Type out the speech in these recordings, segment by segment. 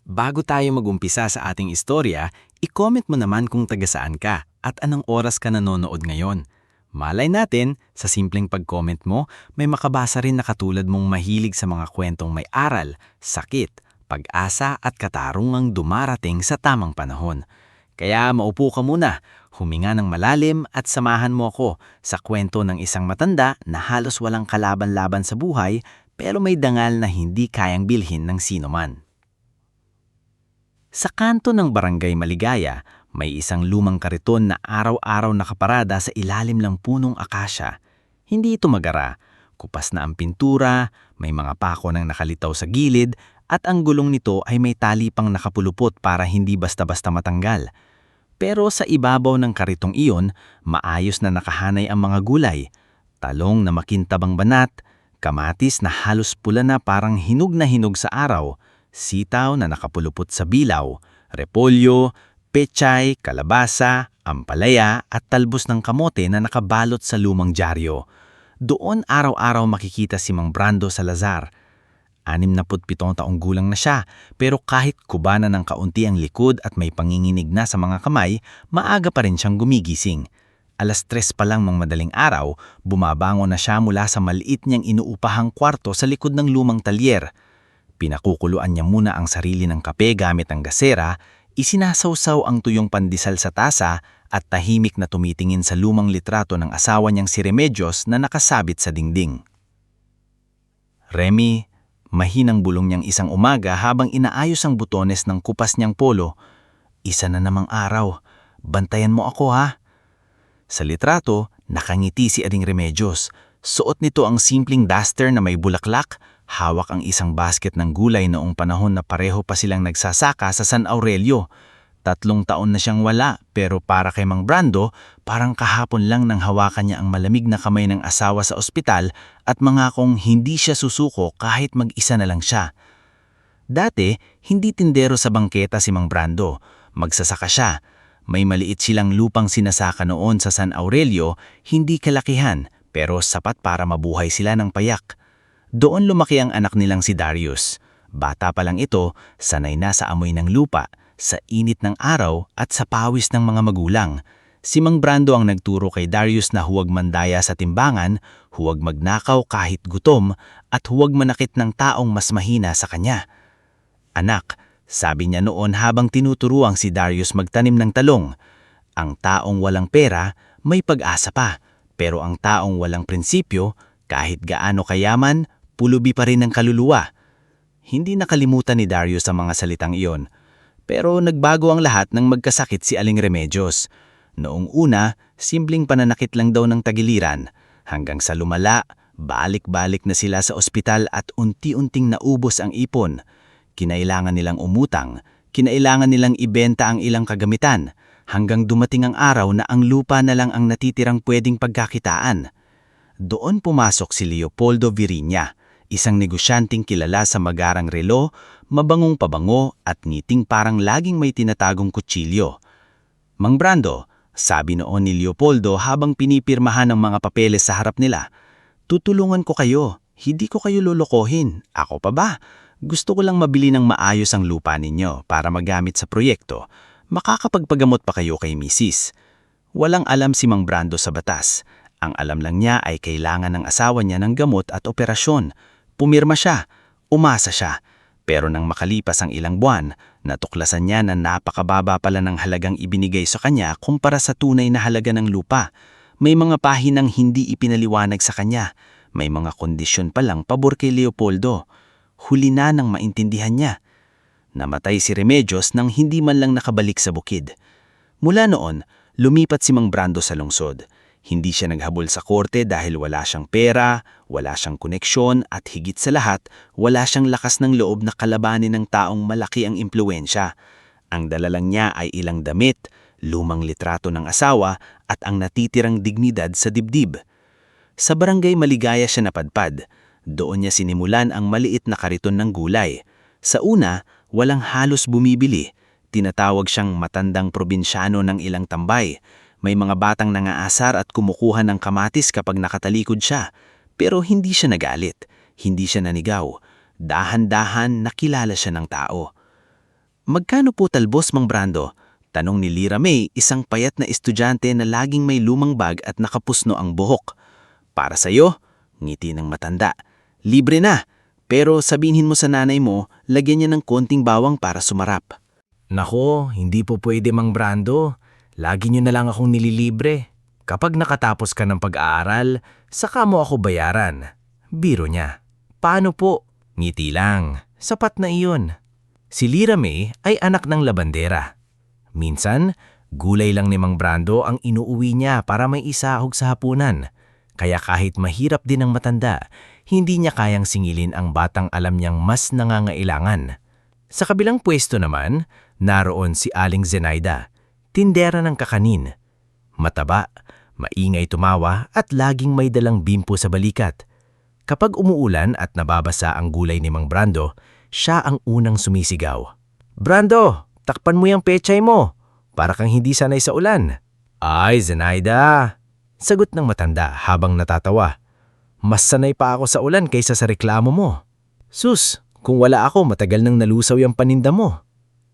Bago tayo magumpisa sa ating istorya, i-comment mo naman kung taga saan ka at anong oras ka nanonood ngayon. Malay natin, sa simpleng pag-comment mo, may makabasa rin na katulad mong mahilig sa mga kwentong may aral, sakit, pag-asa at katarungang dumarating sa tamang panahon. Kaya maupo ka muna, huminga ng malalim at samahan mo ako sa kwento ng isang matanda na halos walang kalaban-laban sa buhay pero may dangal na hindi kayang bilhin ng sino man. Sa kanto ng Barangay Maligaya, may isang lumang kariton na araw-araw nakaparada sa ilalim ng punong akasya. Hindi ito magara, kupas na ang pintura, may mga pako nang nakalitaw sa gilid, at ang gulong nito ay may tali pang nakapulupot para hindi basta-basta matanggal. Pero sa ibabaw ng karitong iyon, maayos na nakahanay ang mga gulay. Talong na makintabang banat, kamatis na halos pula na parang hinog na hinog sa araw, sitaw na nakapulupot sa bilaw, repolyo, pechay, kalabasa, ampalaya at talbos ng kamote na nakabalot sa lumang dyaryo. Doon araw-araw makikita si Mang Brando Salazar. 67 taong gulang na siya, pero kahit kubana ng kaunti ang likod at may panginginig na sa mga kamay, maaga pa rin siyang gumigising. 3:00 pa lang ng madaling araw, bumabangon na siya mula sa maliit niyang inuupahang kwarto sa likod ng lumang talyer. Pinakukuluan niya muna ang sarili ng kape gamit ang gasera, isinasawsaw ang tuyong pandesal sa tasa at tahimik na tumitingin sa lumang litrato ng asawa niyang si Remedios na nakasabit sa dingding. Remy, mahinang bulong niyang isang umaga habang inaayos ang butones ng kupas niyang polo. Isa na namang araw, bantayan mo ako ha. Sa litrato, nakangiti si Aling Remedios. Suot nito ang simpleng duster na may bulaklak, hawak ang isang basket ng gulay noong panahon na pareho pa silang nagsasaka sa San Aurelio. 3 taon na siyang wala, pero para kay Mang Brando, parang kahapon lang nang hawakan niya ang malamig na kamay ng asawa sa ospital at mangakong hindi siya susuko kahit mag-isa na lang siya. Dati, hindi tindero sa bangketa si Mang Brando. Magsasaka siya. May maliit silang lupang sinasaka noon sa San Aurelio, hindi kalakihan, pero sapat para mabuhay sila ng payak. Doon lumaki ang anak nilang si Darius. Bata pa lang ito, sanay na sa amoy ng lupa, sa init ng araw at sa pawis ng mga magulang. Si Mang Brando ang nagturo kay Darius na huwag mandaya sa timbangan, huwag magnakaw kahit gutom, at huwag manakit ng taong mas mahina sa kanya. Anak, sabi niya noon habang tinuturuang si Darius magtanim ng talong, ang taong walang pera may pag-asa pa, pero ang taong walang prinsipyo, kahit gaano kayaman, pulubi pa rin ang kaluluwa. Hindi nakalimutan ni Darius ang mga salitang iyon, pero nagbago ang lahat nang magkasakit si Aling Remedios. Noong una, simpleng pananakit lang daw ng tagiliran, hanggang sa lumala, balik-balik na sila sa ospital at unti-unting naubos ang ipon. Kinailangan nilang umutang, kinailangan nilang ibenta ang ilang kagamitan, hanggang dumating ang araw na ang lupa na lang ang natitirang pwedeng pagkakitaan. Doon pumasok si Leopoldo Viriña, isang negosyanteng kilala sa magarang relo, mabangong pabango at ngiting parang laging may tinatagong kutsilyo. Mang Brando, sabi noon ni Leopoldo habang pinipirmahan ang mga papeles sa harap nila, tutulungan ko kayo, hindi ko kayo lolokohin. Ako pa ba? Gusto ko lang mabili ng maayos ang lupa ninyo para magamit sa proyekto. Makakapagpagamot pa kayo kay Mrs. Walang alam si Mang Brando sa batas. Ang alam lang niya ay kailangan ng asawa niya ng gamot at operasyon. Pumirma siya, umasa siya. Pero nang makalipas ang ilang buwan, natuklasan niya na napakababa pala ng halagang ibinigay sa kanya kumpara sa tunay na halaga ng lupa. May mga pahinang hindi ipinaliwanag sa kanya. May mga kondisyon palang pabor kay Leopoldo. Huli na nang maintindihan niya. Namatay si Remedios nang hindi man lang nakabalik sa bukid. Mula noon, lumipat si Mang Brando sa lungsod. Hindi siya naghabol sa korte dahil wala siyang pera, wala siyang koneksyon at higit sa lahat, wala siyang lakas ng loob na kalabanin ng taong malaki ang impluwensya. Ang dala lang niya ay ilang damit, lumang litrato ng asawa at ang natitirang dignidad sa dibdib. Sa Barangay Maligaya siya napadpad. Doon niya sinimulan ang maliit na kariton ng gulay. Sa una, walang halos bumibili. Tinatawag siyang matandang probinsyano ng ilang tambay. May mga batang nangaasar at kumukuha ng kamatis kapag nakatalikod siya. Pero hindi siya nagalit. Hindi siya nanigaw. Dahan-dahan nakilala siya ng tao. Magkano po talbos, Mang Brando? Tanong ni Lira May, isang payat na estudyante na laging may lumang bag at nakapusno ang buhok. Para sa'yo, ngiti ng matanda. Libre na, pero sabihin mo sa nanay mo, lagyan niya ng konting bawang para sumarap. Nako, hindi po pwede, Mang Brando. Lagi niyo na lang akong nililibre. Kapag nakatapos ka ng pag-aaral, saka mo ako bayaran. Biro niya. Paano po? Ngiti lang. Sapat na iyon. Si Lira May ay anak ng labandera. Minsan, gulay lang ni Mang Brando ang inuuwi niya para may isahog sa hapunan. Kaya kahit mahirap din ang matanda, hindi niya kayang singilin ang batang alam niyang mas nangangailangan. Sa kabilang pwesto naman, naroon si Aling Zenaida, tindera ng kakanin. Mataba, maingay tumawa at laging may dalang bimpo sa balikat. Kapag umuulan at nababasa ang gulay ni Mang Brando, siya ang unang sumisigaw. Brando, takpan mo yung pechay mo. Para kang hindi sanay sa ulan. Ay, Zenaida. Sagot ng matanda habang natatawa. Mas sanay pa ako sa ulan kaysa sa reklamo mo. Sus, kung wala ako matagal nang nalusaw yung paninda mo.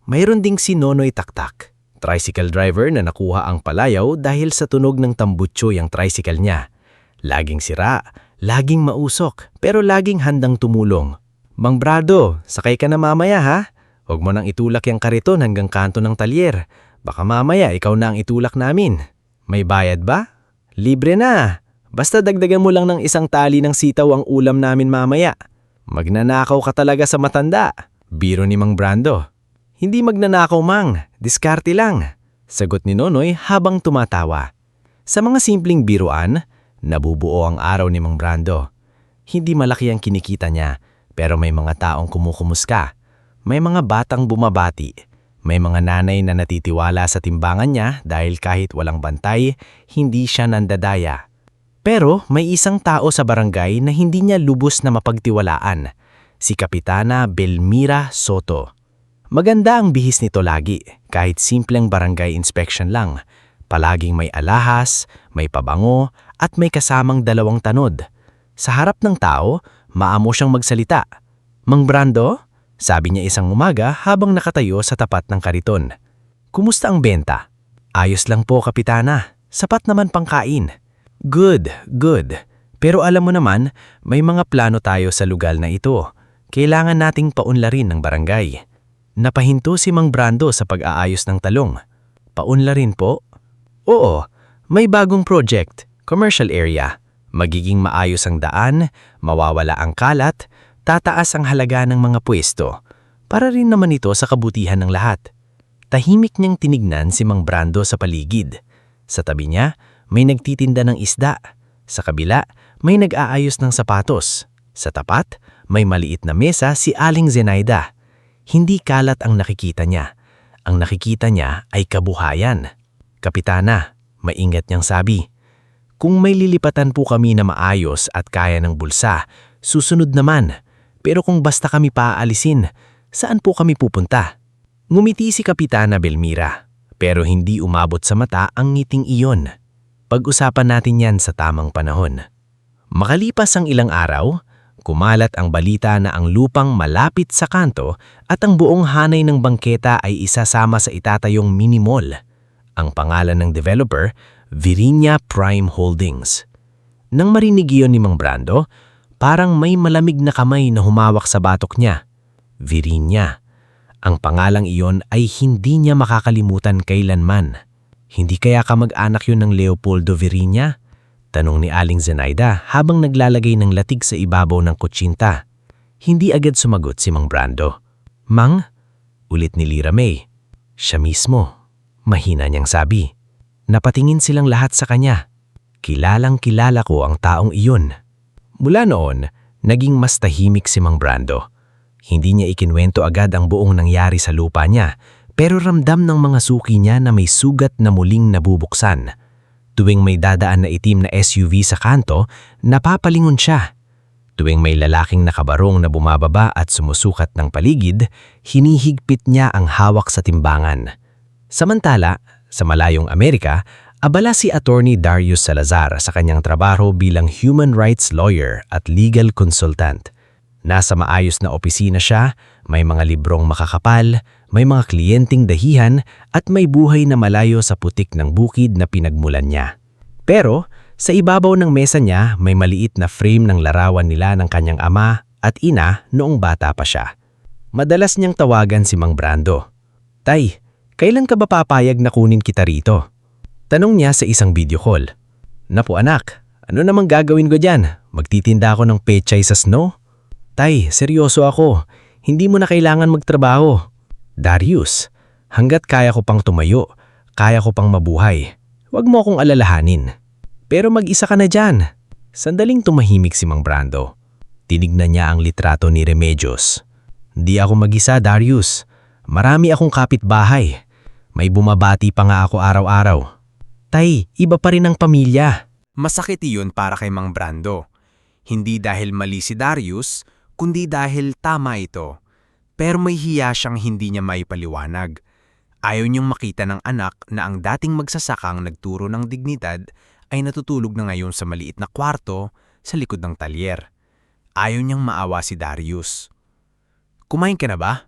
Mayroon ding si Nonoy Taktak, tricycle driver na nakuha ang palayaw dahil sa tunog ng tambutso yung tricycle niya. Laging sira, laging mausok, pero laging handang tumulong. Mang Brado, sakay ka na mamaya ha? Huwag mo nang itulak yung kariton hanggang kanto ng talyer. Baka mamaya ikaw na ang itulak namin. May bayad ba? Libre na. Basta dagdagan mo lang ng isang tali ng sitaw ang ulam namin mamaya. Magnanakaw ka talaga sa matanda. Biro ni Mang Brando. Hindi magnanakaw, Mang. Diskarte lang. Sagot ni Nonoy habang tumatawa. Sa mga simpleng biruan, nabubuo ang araw ni Mang Brando. Hindi malaki ang kinikita niya, pero may mga taong kumukumuska. May mga batang bumabati. May mga nanay na natitiwala sa timbangan niya dahil kahit walang bantay, hindi siya nandadaya. Pero may isang tao sa barangay na hindi niya lubos na mapagtiwalaan, si Kapitana Belmira Soto. Maganda ang bihis nito lagi, kahit simpleng barangay inspection lang. Palaging may alahas, may pabango, at may kasamang 2 tanod. Sa harap ng tao, maamo siyang magsalita. Mang Brando? Sabi niya isang umaga habang nakatayo sa tapat ng kariton. Kumusta ang benta? Ayos lang po, Kapitana. Sapat naman pangkain. Good, good. Pero alam mo naman, may mga plano tayo sa lugar na ito. Kailangan nating paunlarin ng barangay. Napahinto si Mang Brando sa pag-aayos ng talong. Paunlarin po? Oo, may bagong project, commercial area. Magiging maayos ang daan, mawawala ang kalat, tataas ang halaga ng mga pwesto. Para rin naman ito sa kabutihan ng lahat. Tahimik niyang tinignan si Mang Brando sa paligid. Sa tabi niya, may nagtitinda ng isda. Sa kabila, may nag-aayos ng sapatos. Sa tapat, may maliit na mesa si Aling Zenaida. Hindi kalat ang nakikita niya. Ang nakikita niya ay kabuhayan. Kapitana, maingat niyang sabi. Kung may lilipatan po kami na maayos at kaya ng bulsa, susunod naman. Pero kung basta kami paaalisin, saan po kami pupunta? Ngumiti si Kapitana Belmira, pero hindi umabot sa mata ang ngiting iyon. Pag-usapan natin yan sa tamang panahon. Makalipas ang ilang araw, kumalat ang balita na ang lupang malapit sa kanto at ang buong hanay ng bangketa ay isasama sa itatayong mini mall. Ang pangalan ng developer, Virginia Prime Holdings. Nang marinig iyon ni Mang Brando, parang may malamig na kamay na humawak sa batok niya. Virginia. Ang pangalang iyon ay hindi niya makakalimutan kailanman. Hindi kaya kamag-anak yun ng Leopoldo Virginia? Tanong ni Aling Zenaida habang naglalagay ng latig sa ibabaw ng kutsinta. Hindi agad sumagot si Mang Brando. Mang? Ulit ni Lira May. Siya mismo. Mahina niyang sabi. Napatingin silang lahat sa kanya. Kilalang kilala ko ang taong iyon. Mula noon, naging mas tahimik si Mang Brando. Hindi niya ikinwento agad ang buong nangyari sa lupa niya, pero ramdam ng mga suki niya na may sugat na muling nabubuksan. Tuwing may dadaan na itim na SUV sa kanto, napapalingon siya. Tuwing may lalaking nakabarong na bumababa at sumusukat ng paligid, hinihigpit niya ang hawak sa timbangan. Samantala, sa malayong Amerika, abala si Attorney Darius Salazar sa kanyang trabaho bilang human rights lawyer at legal consultant. Nasa maayos na opisina siya, may mga librong makakapal, may mga kliyenteng dahihan at may buhay na malayo sa putik ng bukid na pinagmulan niya. Pero sa ibabaw ng mesa niya may maliit na frame ng larawan nila ng kanyang ama at ina noong bata pa siya. Madalas niyang tawagan si Mang Brando. "Tay, kailan ka ba papayag na kunin kita rito?" Tanong niya sa isang video call. "Napo anak, ano namang gagawin ko dyan? Magtitinda ako ng pechay sa snow?" "Tay, seryoso ako. Hindi mo na kailangan magtrabaho." "Darius, hanggat kaya ko pang tumayo, kaya ko pang mabuhay. Huwag mo akong alalahanin." "Pero mag-isa ka na dyan." Sandaling tumahimik si Mang Brando. Tinignan niya ang litrato ni Remedios. "Di ako mag-isa, Darius. Marami akong kapitbahay. May bumabati pa nga ako araw-araw." "Tay, iba pa rin ang pamilya." Masakit iyon para kay Mang Brando. Hindi dahil mali si Darius, kundi dahil tama ito. Pero may hiya siyang hindi niya maipaliwanag. Ayaw niyang makita ng anak na ang dating magsasakang nagturo ng dignidad ay natutulog na ngayon sa maliit na kwarto sa likod ng talyer. Ayaw niyang maawa si Darius. "Kumain ka na ba?"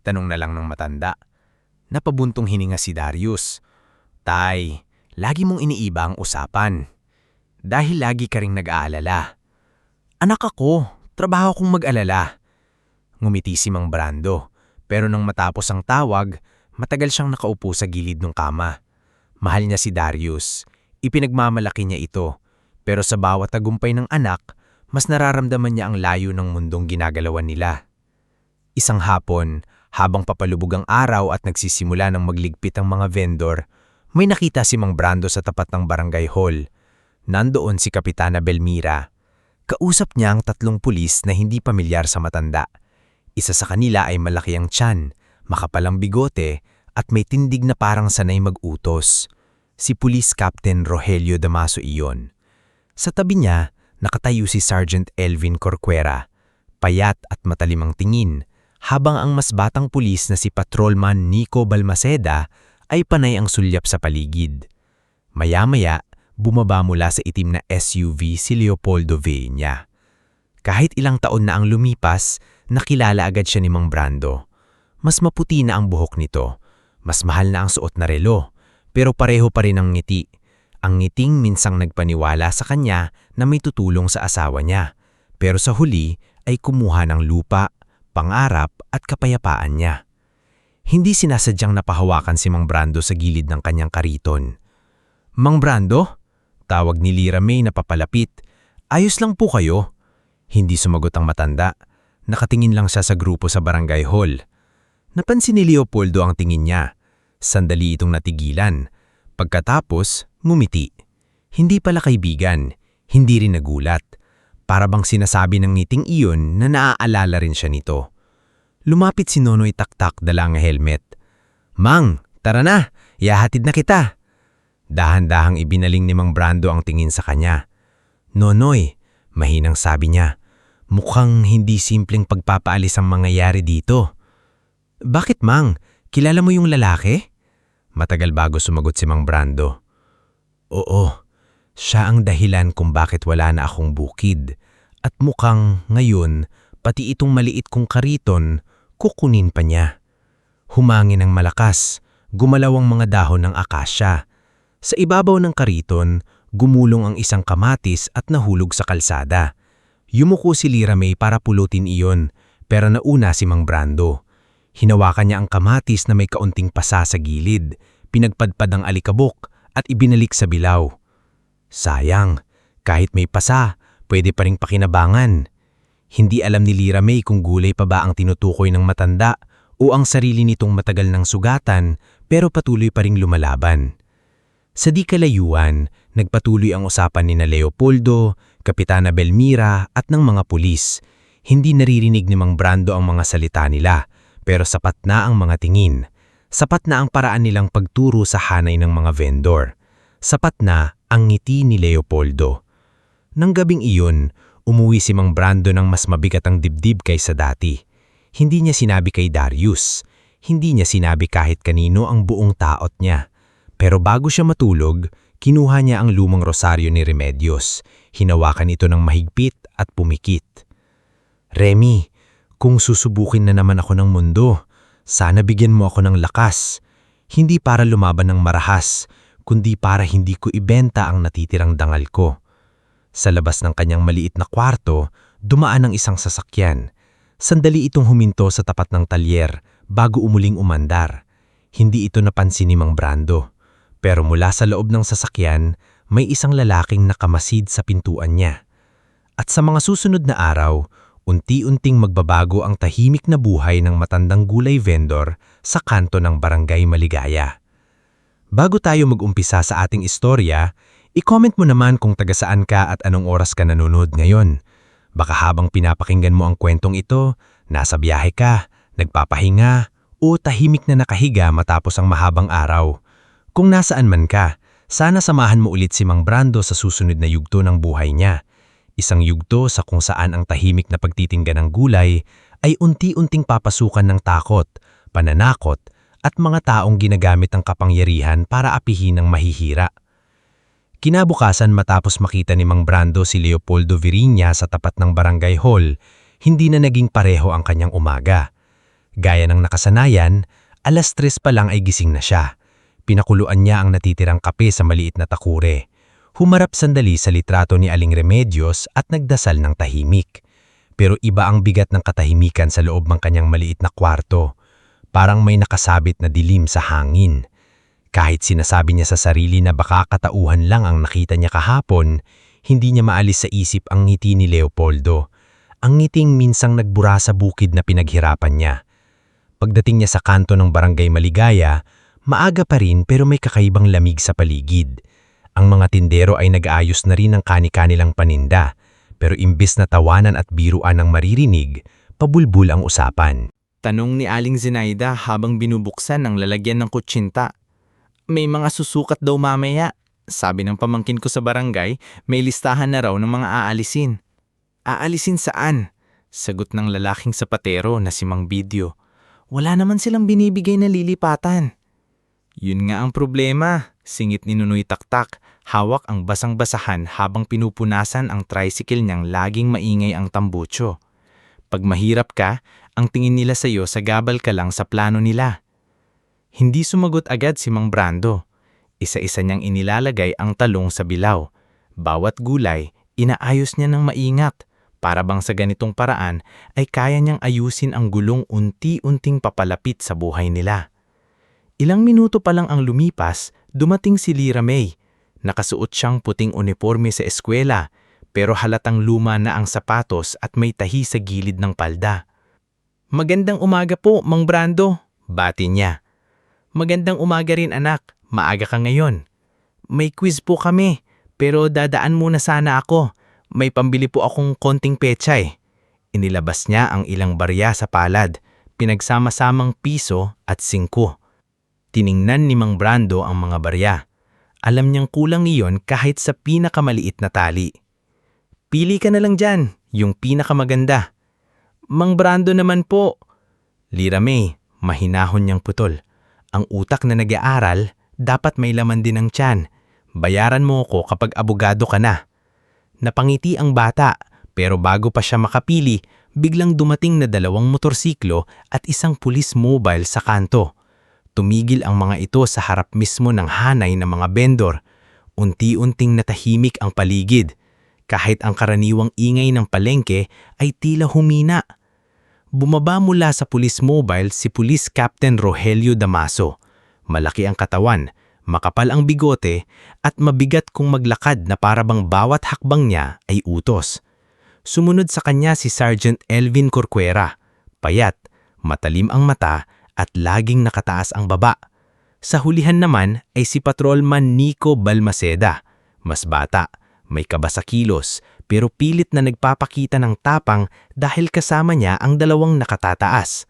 Tanong na lang ng matanda. Napabuntong hininga si Darius. "Tay, lagi mong iniiba ang usapan. Dahil lagi ka ring nag-aalala." "Anak ako, trabaho kong mag-alala." Ngumiti si Mang Brando, pero nang matapos ang tawag, matagal siyang nakaupo sa gilid ng kama. Mahal niya si Darius, ipinagmamalaki niya ito, pero sa bawat tagumpay ng anak, mas nararamdaman niya ang layo ng mundong ginagalawan nila. Isang hapon, habang papalubog ang araw at nagsisimula ng magligpit ang mga vendor, may nakita si Mang Brando sa tapat ng barangay hall. Nandoon si Kapitana Belmira. Kausap niya ang 3 pulis na hindi pamilyar sa matanda. Isa sa kanila ay malaki ang tiyan, makapalang bigote at may tindig na parang sanay mag-utos. Si Police Captain Rogelio Damaso iyon. Sa tabi niya, nakatayo si Sergeant Elvin Corcuera, payat at matalim ang tingin, habang ang mas batang pulis na si Patrolman Nico Balmaceda ay panay ang sulyap sa paligid. Maya-maya, bumaba mula sa itim na SUV si Leopoldo Villa. Kahit ilang taon na ang lumipas, nakilala agad siya ni Mang Brando. Mas maputi na ang buhok nito, mas mahal na ang suot na relo, pero pareho pa rin ang ngiti. Ang ngiting minsang nagpaniwala sa kanya na may tutulong sa asawa niya, pero sa huli ay kumuha ng lupa, pangarap at kapayapaan niya. Hindi sinasadyang napahawakan si Mang Brando sa gilid ng kanyang kariton. "Mang Brando?" Tawag ni Lira May na papalapit. "Ayos lang po kayo?" Hindi sumagot ang matanda. Nakatingin lang siya sa grupo sa barangay hall. Napansin ni Leopoldo ang tingin niya. Sandali itong natigilan. Pagkatapos, ngumiti. Hindi pala kaibigan, hindi rin nagulat. Para bang sinasabi ng ngiting iyon na naaalala rin siya nito. Lumapit si Nonoy Taktak dala ang helmet. "Mang, tara na, ihahatid na kita." Dahan-dahang ibinaling ni Mang Brando ang tingin sa kanya. "Nonoy," mahinang sabi niya, "mukhang hindi simpleng pagpapaalis ang mangyayari dito." "Bakit, Mang? Kilala mo yung lalaki?" Matagal bago sumagot si Mang Brando. "Oo, siya ang dahilan kung bakit wala na akong bukid. At mukhang ngayon, pati itong maliit kong kariton, kukunin pa niya." Humangin ng malakas, gumalaw ang mga dahon ng akasya. Sa ibabaw ng kariton, gumulong ang isang kamatis at nahulog sa kalsada. Yumuko si Lira May para pulutin iyon, pero nauna si Mang Brando. Hinawakan niya ang kamatis na may kaunting pasa sa gilid, pinagpadpad ang alikabok at ibinalik sa bilaw. Sayang, kahit may pasa, pwede pa ring pakinabangan. Hindi alam ni Lira May kung gulay pa ba ang tinutukoy ng matanda o ang sarili nitong matagal ng sugatan pero patuloy pa ring lumalaban. Sa di kalayuan, nagpatuloy ang usapan ni na Leopoldo, Kapitana Belmira at ng mga pulis. Hindi naririnig ni Mang Brando ang mga salita nila, pero sapat na ang mga tingin. Sapat na ang paraan nilang pagturo sa hanay ng mga vendor. Sapat na ang ngiti ni Leopoldo. Nang gabing iyon, umuwi si Mang Brando ng mas mabigat ang dibdib kaysa dati. Hindi niya sinabi kay Darius. Hindi niya sinabi kahit kanino ang buong taot niya. Pero bago siya matulog, kinuha niya ang lumang rosaryo ni Remedios. Hinawakan ito ng mahigpit at pumikit. Remy, kung susubukin na naman ako ng mundo, sana bigyan mo ako ng lakas. Hindi para lumaban ng marahas, kundi para hindi ko ibenta ang natitirang dangal ko. Sa labas ng kanyang maliit na kwarto, dumaan ang isang sasakyan. Sandali itong huminto sa tapat ng talyer bago umuling umandar. Hindi ito napansin ni Mang Brando. Pero mula sa loob ng sasakyan, may isang lalaking nakamasid sa pintuan niya. At sa mga susunod na araw, unti-unting magbabago ang tahimik na buhay ng matandang gulay vendor sa kanto ng Barangay Maligaya. Bago tayo mag-umpisa sa ating istorya, i-comment mo naman kung taga saan ka at anong oras ka nanonood ngayon. Baka habang pinapakinggan mo ang kwentong ito, nasa biyahe ka, nagpapahinga, o tahimik na nakahiga matapos ang mahabang araw. Kung nasaan man ka, sana samahan mo ulit si Mang Brando sa susunod na yugto ng buhay niya. Isang yugto sa kung saan ang tahimik na pagtitingga ng gulay ay unti-unting papasukan ng takot, pananakot, at mga taong ginagamit ang kapangyarihan para apihin ang mahihira. Kinabukasan matapos makita ni Mang Brando si Leopoldo Viriña sa tapat ng barangay hall, hindi na naging pareho ang kanyang umaga. Gaya ng nakasanayan, 3:00 pa lang ay gising na siya. Pinakuluan niya ang natitirang kape sa maliit na takure. Humarap sandali sa litrato ni Aling Remedios at nagdasal ng tahimik. Pero iba ang bigat ng katahimikan sa loob ng kanyang maliit na kwarto. Parang may nakasabit na dilim sa hangin. Kahit sinasabi niya sa sarili na baka katauhan lang ang nakita niya kahapon, hindi niya maalis sa isip ang ngiti ni Leopoldo. Ang ngiting minsang nagbura sa bukid na pinaghirapan niya. Pagdating niya sa kanto ng Barangay Maligaya, maaga pa rin pero may kakaibang lamig sa paligid. Ang mga tindero ay nag-aayos na rin ng kani-kanilang paninda, pero imbes na tawanan at biruan ang maririnig, pabulbul ang usapan. Tanong ni Aling Zenaida habang binubuksan ang lalagyan ng kutsinta. May mga susukat daw mamaya. Sabi ng pamangkin ko sa barangay, may listahan na raw ng mga aalisin. Aalisin saan? Sagot ng lalaking sapatero na si Mang Bidyo. Wala naman silang binibigay na lilipatan. Yun nga ang problema, singit ni Nunoy Taktak, hawak ang basang-basahan habang pinupunasan ang tricycle niyang laging maingay ang tambucho. Pag mahirap ka, ang tingin nila sa iyo sa gabal ka lang sa plano nila. Hindi sumagot agad si Mang Brando. Isa-isa niyang inilalagay ang talong sa bilaw. Bawat gulay, inaayos niya ng maingat. Para bang sa ganitong paraan ay kaya niyang ayusin ang gulong unti-unting papalapit sa buhay nila. Ilang minuto pa lang ang lumipas, dumating si Lira May. Nakasuot siyang puting uniforme sa eskwela, pero halatang luma na ang sapatos at may tahi sa gilid ng palda. Magandang umaga po, Mang Brando, bati niya. Magandang umaga rin anak, maaga ka ngayon. May quiz po kami, pero dadaan muna sana ako. May pambili po akong konting pechay. Inilabas niya ang ilang barya sa palad, pinagsama-samang piso at 5. Tiningnan ni Mang Brando ang mga barya. Alam niyang kulang iyon kahit sa pinakamaliit na tali. Pili ka na lang dyan, yung pinakamaganda. Mang Brando naman po. Lira May, mahinahon niyang putol. Ang utak na nag-aaral, dapat may laman din ang tiyan. Bayaran mo ko kapag abogado ka na. Napangiti ang bata, pero bago pa siya makapili, biglang dumating na 2 motorsiklo at isang pulis mobile sa kanto. Tumigil ang mga ito sa harap mismo ng hanay ng mga vendor. Unti-unting natahimik ang paligid. Kahit ang karaniwang ingay ng palengke ay tila humina. Bumaba mula sa pulis mobile si Police Captain Rogelio Damaso. Malaki ang katawan, makapal ang bigote, at mabigat kung maglakad na parabang bawat hakbang niya ay utos. Sumunod sa kanya si Sergeant Elvin Corcuera, payat, matalim ang mata, at laging nakataas ang baba. Sa hulihan naman ay si Patrolman Nico Balmaceda, mas bata, may kaba sa kilos, pero pilit na nagpapakita ng tapang dahil kasama niya ang 2 nakatataas.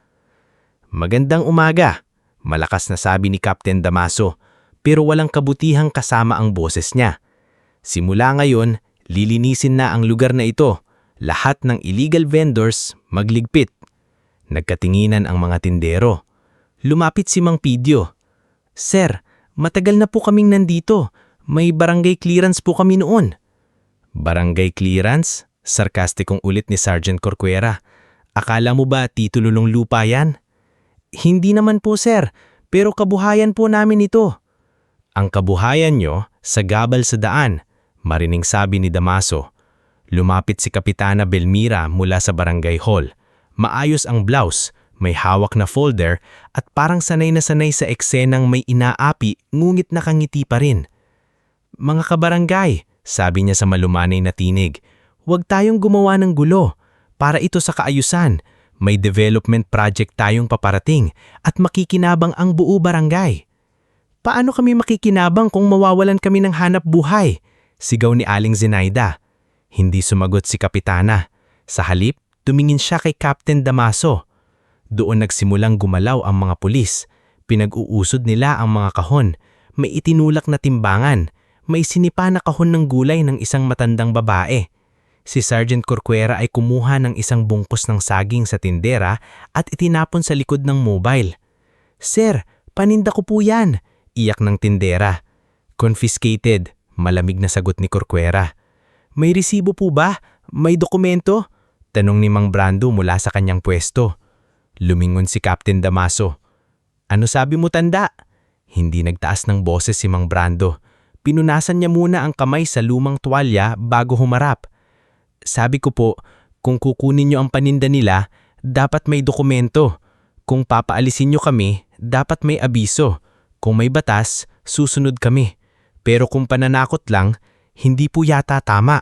Magandang umaga, malakas na sabi ni Captain Damaso, pero walang kabutihang kasama ang boses niya. Simula ngayon, lilinisin na ang lugar na ito. Lahat ng illegal vendors magligpit. Nagkatinginan ang mga tindero. Lumapit si Mang Pidyo. Sir, matagal na po kaming nandito. May barangay clearance po kami noon. Barangay clearance? Sarkastikong ulit ni Sergeant Corcuera. Akala mo ba titulong lupa yan? Hindi naman po sir, pero kabuhayan po namin ito. Ang kabuhayan nyo, sagabal sa daan, marining sabi ni Damaso. Lumapit si Kapitana Belmira mula sa barangay hall. Maayos ang blouse, may hawak na folder at parang sanay na sanay sa eksenang may inaapi ngunit nakangiti pa rin. Mga kabarangay, sabi niya sa malumanay na tinig, huwag tayong gumawa ng gulo. Para ito sa kaayusan, may development project tayong paparating at makikinabang ang buo barangay. Paano kami makikinabang kung mawawalan kami ng hanap buhay? Sigaw ni Aling Zenaida. Hindi sumagot si Kapitana. Sa halip, tumingin siya kay Captain Damaso. Doon nagsimulang gumalaw ang mga pulis. Pinag-uusod nila ang mga kahon. May itinulak na timbangan. May sinipa na kahon ng gulay ng isang matandang babae. Si Sergeant Corcuera ay kumuha ng isang bungkus ng saging sa tindera at itinapon sa likod ng mobile. Sir, paninda ko po yan, iyak ng tindera. Confiscated, malamig na sagot ni Corcuera. May resibo po ba? May dokumento? Tanong ni Mang Brando mula sa kanyang pwesto. Lumingon si Captain Damaso. Ano sabi mo tanda? Hindi nagtaas ng boses si Mang Brando. Pinunasan niya muna ang kamay sa lumang tuwalya bago humarap. Sabi ko po, kung kukunin niyo ang paninda nila, dapat may dokumento. Kung papaalisin niyo kami, dapat may abiso. Kung may batas, susunod kami. Pero kung pananakot lang, hindi po yata tama.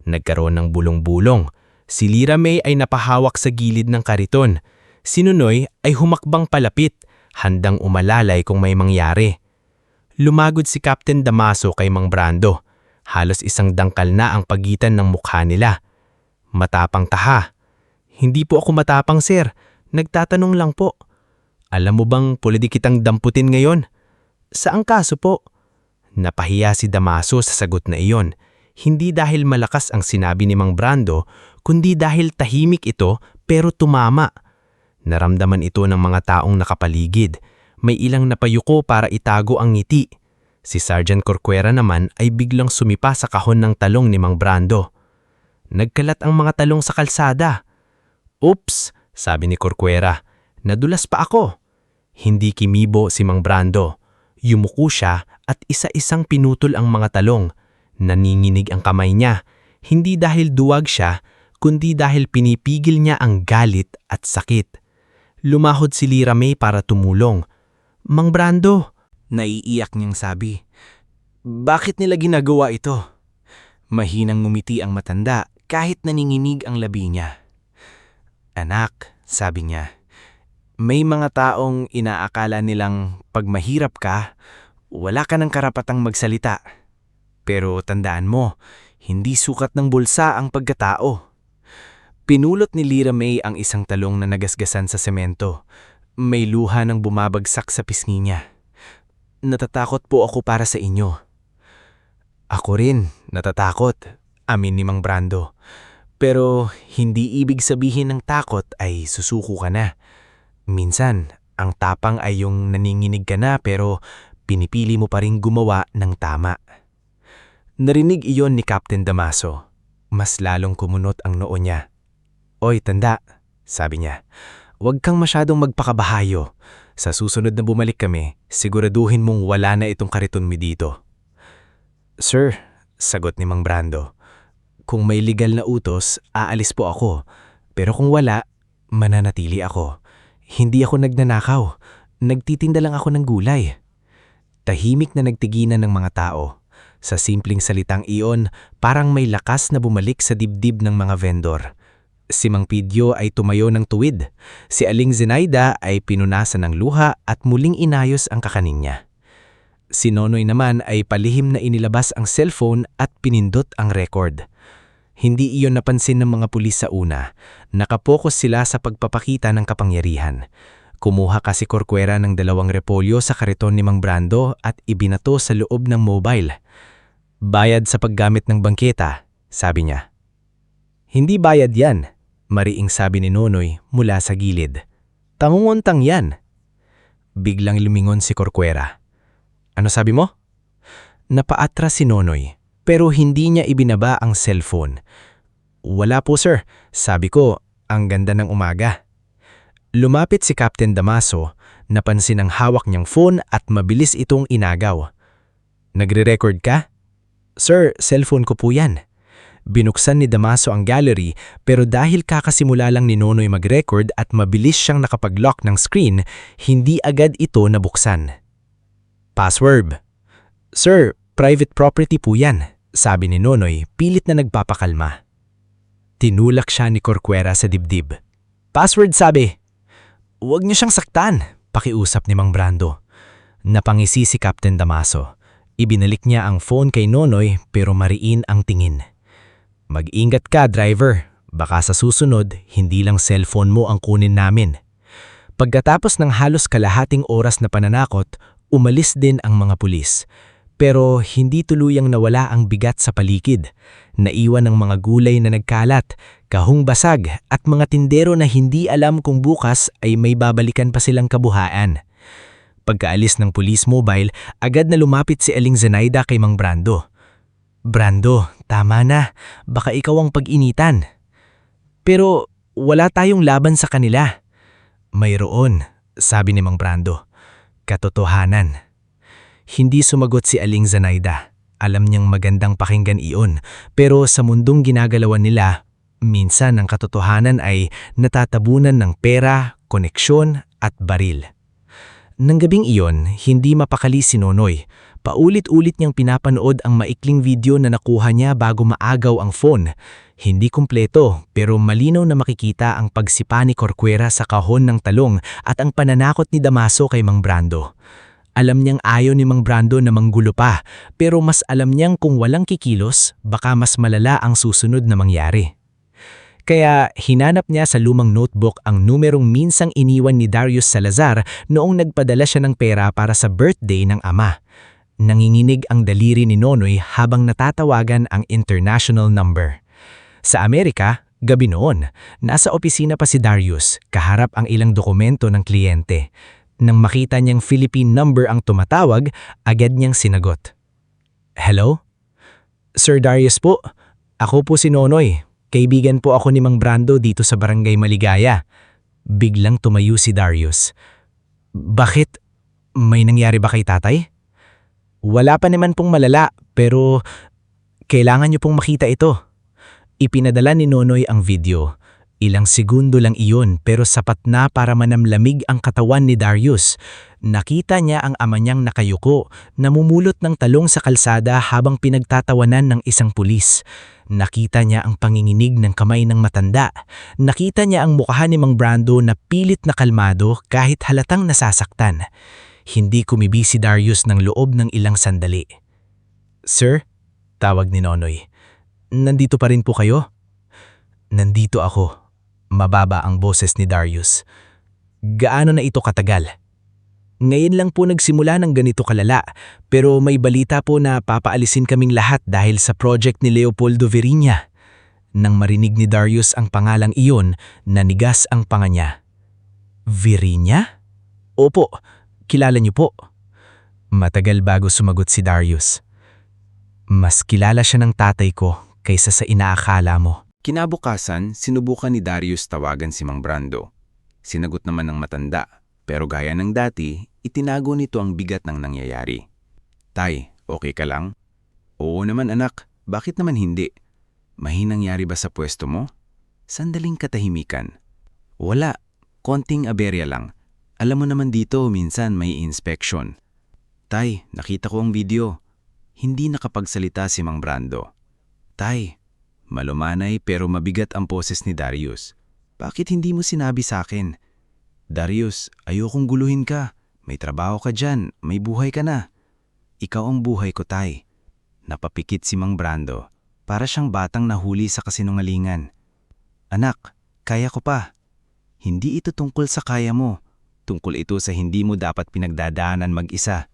Nagkaroon ng bulong-bulong. Si Lira May ay napahawak sa gilid ng kariton. Si Nunoy ay humakbang palapit, handang umalalay kung may mangyari. Lumagod si Captain Damaso kay Mang Brando. Halos isang dangkal na ang pagitan ng mukha nila. Matapang taha. Hindi po ako matapang sir, nagtatanong lang po. Alam mo bang pwede kitang damputin ngayon? Saang kaso po? Napahiya si Damaso sa sagot na iyon. Hindi dahil malakas ang sinabi ni Mang Brando, kundi dahil tahimik ito pero tumama. Naramdaman ito ng mga taong nakapaligid. May ilang napayuko para itago ang ngiti. Si Sergeant Corcuera naman ay biglang sumipa sa kahon ng talong ni Mang Brando. Nagkalat ang mga talong sa kalsada. Oops, sabi ni Corcuera. Nadulas pa ako. Hindi kimibo si Mang Brando. Yumuko siya at isa-isang pinutol ang mga talong. Naninginig ang kamay niya. Hindi dahil duwag siya, kundi dahil pinipigil niya ang galit at sakit. Lumahod si Lira May para tumulong. Mang Brando, naiiyak niyang sabi. Bakit nila ginagawa ito? Mahinang ngumiti ang matanda kahit naninginig ang labi niya. Anak, sabi niya, may mga taong inaakala nilang pag mahirap ka, wala ka ng karapatang magsalita. Pero tandaan mo, hindi sukat ng bulsa ang pagkatao. Pinulot ni Lira May ang isang talong na nagasgasan sa semento. May luha ng bumabagsak sa pisngi niya. Natatakot po ako para sa inyo. Ako rin, natatakot, amin ni Mang Brando. Pero hindi ibig sabihin ng takot ay susuko ka na. Minsan, ang tapang ay yung naninginig ka na pero pinipili mo pa rin gumawa ng tama. Narinig iyon ni Captain Damaso. Mas lalong kumunot ang noo niya. Oy, tanda, sabi niya. Huwag kang masyadong magpakabahayo. Sa susunod na bumalik kami, siguraduhin mong wala na itong kariton mo dito. Sir, sagot ni Mang Brando. Kung may legal na utos, aalis po ako. Pero kung wala, mananatili ako. Hindi ako nagnanakaw. Nagtitinda lang ako ng gulay. Tahimik na nagtiginan ng mga tao. Sa simpleng salitang iyon, parang may lakas na bumalik sa dibdib ng mga vendor. Si Mang Pidyo ay tumayo ng tuwid. Si Aling Zenaida ay pinunasan ng luha at muling inayos ang kakanin niya. Si Nonoy naman ay palihim na inilabas ang cellphone at pinindot ang record. Hindi iyon napansin ng mga pulis sa una. Nakapokus sila sa pagpapakita ng kapangyarihan. Kumuha kasi Corcuera ng 2 repolyo sa kariton ni Mang Brando at ibinato sa loob ng mobile. Bayad sa paggamit ng bangketa, sabi niya. Hindi bayad yan, mariing sabi ni Nonoy mula sa gilid. Tangungontang yan. Biglang lumingon si Corcuera. Ano sabi mo? Napaatras si Nonoy, pero hindi niya ibinaba ang cellphone. Wala po sir, sabi ko, Ang ganda ng umaga. Lumapit si Captain Damaso, napansin ang hawak niyang phone at mabilis itong inagaw. Nagre-record ka? Sir, cellphone ko po yan. Binuksan ni Damaso ang gallery pero dahil kakasimula lang ni Nonoy mag-record at mabilis siyang nakapag-lock ng screen, hindi agad ito nabuksan. Password. Sir, private property po yan, sabi ni Nonoy, pilit na nagpapakalma. Tinulak siya ni Corcuera sa dibdib. Password sabi. Huwag niyo siyang saktan, pakiusap ni Mang Brando. Napangisi si Captain Damaso. Ibinalik niya ang phone kay Nonoy pero mariin ang tingin. Mag-ingat ka, driver. Baka sa susunod, hindi lang cellphone mo ang kunin namin. Pagkatapos ng halos kalahating oras na pananakot, umalis din ang mga pulis. Pero hindi tuluyang nawala ang bigat sa paligid. Naiwan ang mga gulay na nagkalat, kahong basag at mga tindero na hindi alam kung bukas ay may babalikan pa silang kabuhayan. Pagkaalis ng police mobile, agad na lumapit si Aling Zenaida kay Mang Brando. Brando, tama na. Baka ikaw ang pag-initan. Pero wala tayong laban sa kanila. Mayroon, sabi ni Mang Brando. Katotohanan. Hindi sumagot si Aling Zenaida. Alam niyang magandang pakinggan iyon, pero sa mundong ginagalawan nila, minsan ang katotohanan ay natatabunan ng pera, koneksyon at baril. Nang gabing iyon, hindi mapakali si Nonoy. Paulit-ulit niyang pinapanood ang maikling video na nakuha niya bago maagaw ang phone. Hindi kumpleto pero malinaw na makikita ang pagsipa ni Corcuera sa kahon ng talong at ang pananakot ni Damaso kay Mang Brando. Alam niyang ayaw ni Mang Brando na manggulo pa, pero mas alam niyang kung walang kikilos, baka mas malala ang susunod na mangyari. Kaya hinanap niya sa lumang notebook ang numerong minsang iniwan ni Darius Salazar noong nagpadala siya ng pera para sa birthday ng ama. Nanginginig ang daliri ni Nonoy habang natatawagan ang international number. Sa Amerika, gabi noon, nasa opisina pa si Darius, kaharap ang ilang dokumento ng kliyente. Nang makita niyang Philippine number ang tumatawag, agad niyang sinagot. Hello? Sir Darius po. Ako po si Nonoy. Kaibigan po ako ni Mang Brando dito sa Barangay Maligaya. Biglang tumayo si Darius. Bakit? May nangyari ba kay tatay? Wala pa naman pong malala, pero kailangan niyo pong makita ito. Ipinadala ni Nonoy ang video. Ilang segundo lang iyon pero sapat na para manamlamig ang katawan ni Darius. Nakita niya ang ama niyang nakayuko, namumulot ng talong sa kalsada habang pinagtatawanan ng isang pulis. Nakita niya ang panginginig ng kamay ng matanda. Nakita niya ang mukha ni Mang Brando na pilit na kalmado kahit halatang nasasaktan. Hindi kumibi si Darius ng loob ng ilang sandali. Sir? Tawag ni Nonoy. Nandito pa rin po kayo? Nandito ako. Mababa ang boses ni Darius. Gaano na ito katagal? Ngayon lang po nagsimula ng ganito kalala, pero may balita po na papaalisin kaming lahat dahil sa project ni Leopoldo Veriña. Nang marinig ni Darius ang pangalang iyon, nanigas ang panga niya. Veriña? Opo, kilala niyo po. Matagal bago sumagot si Darius. Mas kilala siya ng tatay ko kaysa sa inaakala mo. Kinabukasan, sinubukan ni Darius tawagan si Mang Brando. Sinagot naman ng matanda, pero gaya ng dati, itinago nito ang bigat ng nangyayari. Tay, okay ka lang? Oo naman anak, bakit naman hindi? May nangyari ba sa pwesto mo? Sandaling katahimikan. Wala, konting aberya lang. Alam mo naman dito, minsan may inspection. Tay, nakita ko ang video. Hindi nakapagsalita si Mang Brando. Tay, malumanay pero mabigat ang poses ni Darius. Bakit hindi mo sinabi sa akin? Darius, ayokong guluhin ka. May trabaho ka dyan, may buhay ka na. Ikaw ang buhay ko, tay. Napapikit si Mang Brando. Para siyang batang nahuli sa kasinungalingan. Anak, kaya ko pa. Hindi ito tungkol sa kaya mo. Tungkol ito sa hindi mo dapat pinagdadaanan mag-isa.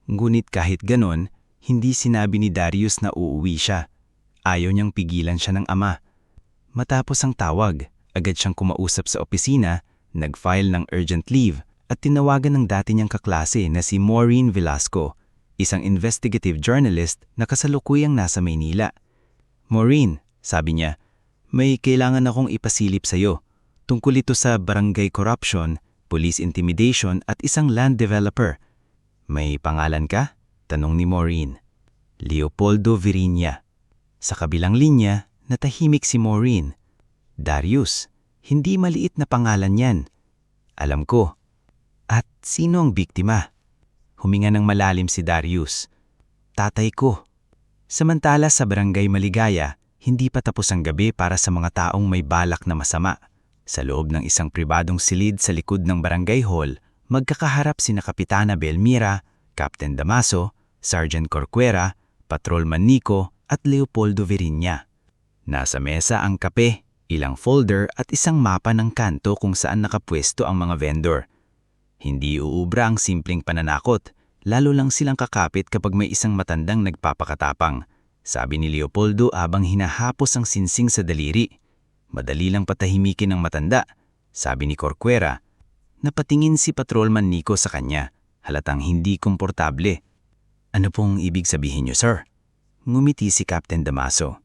Ngunit kahit ganon, hindi sinabi ni Darius na uuwi siya. Ayaw niyang pigilan siya ng ama. Matapos ang tawag, agad siyang kumausap sa opisina, nag-file ng urgent leave at tinawagan ng dati niyang kaklase na si Maureen Velasco, isang investigative journalist na kasalukuyang nasa Maynila. Maureen, sabi niya, may kailangan akong ipasilip sa'yo. Tungkol ito sa barangay corruption, police intimidation at isang land developer. May pangalan ka? Tanong ni Maureen. Leopoldo Virinia. Sa kabilang linya, natahimik si Maureen. Darius, hindi maliit na pangalan yan. Alam ko. At sino ang biktima? Huminga ng malalim si Darius. Tatay ko. Samantala sa barangay Maligaya, hindi pa tapos ang gabi para sa mga taong may balak na masama. Sa loob ng isang pribadong silid sa likod ng barangay hall, magkakaharap sina Kapitana Belmira, Captain Damaso, Sergeant Corcuera, Patrolman Nico at Leopoldo Virinia. Nasa mesa ang kape, ilang folder at isang mapa ng kanto kung saan nakapwesto ang mga vendor. Hindi uubra ang simpleng pananakot, lalo lang silang kakapit kapag may isang matandang nagpapakatapang. Sabi ni Leopoldo habang hinahapos ang sinsing sa daliri. Madali lang patahimikin ng matanda, sabi ni Corcuera. Napatingin si Patrolman Nico sa kanya, halatang hindi komportable. Ano pong ibig sabihin niyo, sir? Ngumiti si Captain Damaso.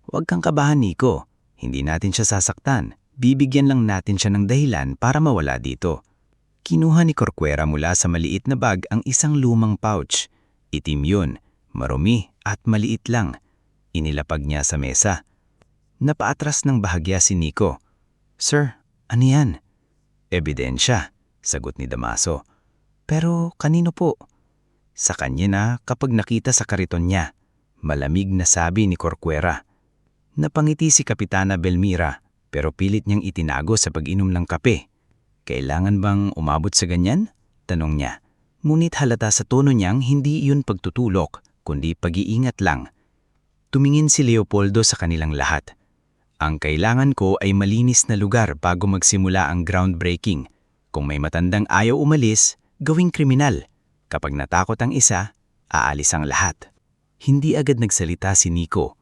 Huwag kang kabahan, Nico. Hindi natin siya sasaktan. Bibigyan lang natin siya ng dahilan para mawala dito. Kinuha ni Corcuera mula sa maliit na bag ang isang lumang pouch. Itim yun, marumi at maliit lang. Inilapag niya sa mesa. Napaatras ng bahagya si Nico. Sir, ano yan? Ebidensya, sagot ni Damaso. Pero kanino po? Sa kanya na kapag nakita sa kariton niya. Malamig na sabi ni Corcuera. Napangiti si Kapitana Belmira pero pilit niyang itinago sa pag-inom ng kape. Kailangan bang umabot sa ganyan? Tanong niya. Ngunit halata sa tono niyang hindi iyon pagtutulok, kundi pag-iingat lang. Tumingin si Leopoldo sa kanilang lahat. Ang kailangan ko ay malinis na lugar bago magsimula ang groundbreaking. Kung may matandang ayaw umalis, gawing kriminal. Kapag natakot ang isa, aalis ang lahat. Hindi agad nagsalita si Nico.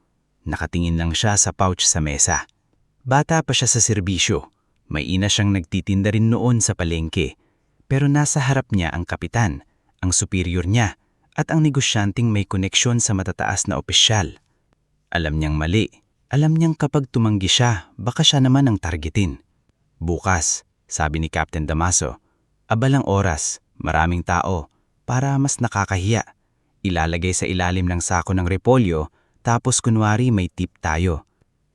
Nakatingin lang siya sa pouch sa mesa. Bata pa siya sa serbisyo. May ina siyang nagtitinda rin noon sa palengke. Pero nasa harap niya ang kapitan, ang superior niya, at ang negosyanteng may koneksyon sa matataas na opisyal. Alam niyang mali. Alam niyang kapag tumanggi siya, baka siya naman ang targetin. Bukas, sabi ni Captain Damaso, abalang oras, maraming tao, para mas nakakahiya. Ilalagay sa ilalim ng sako ng repolyo, tapos kunwari may tip tayo.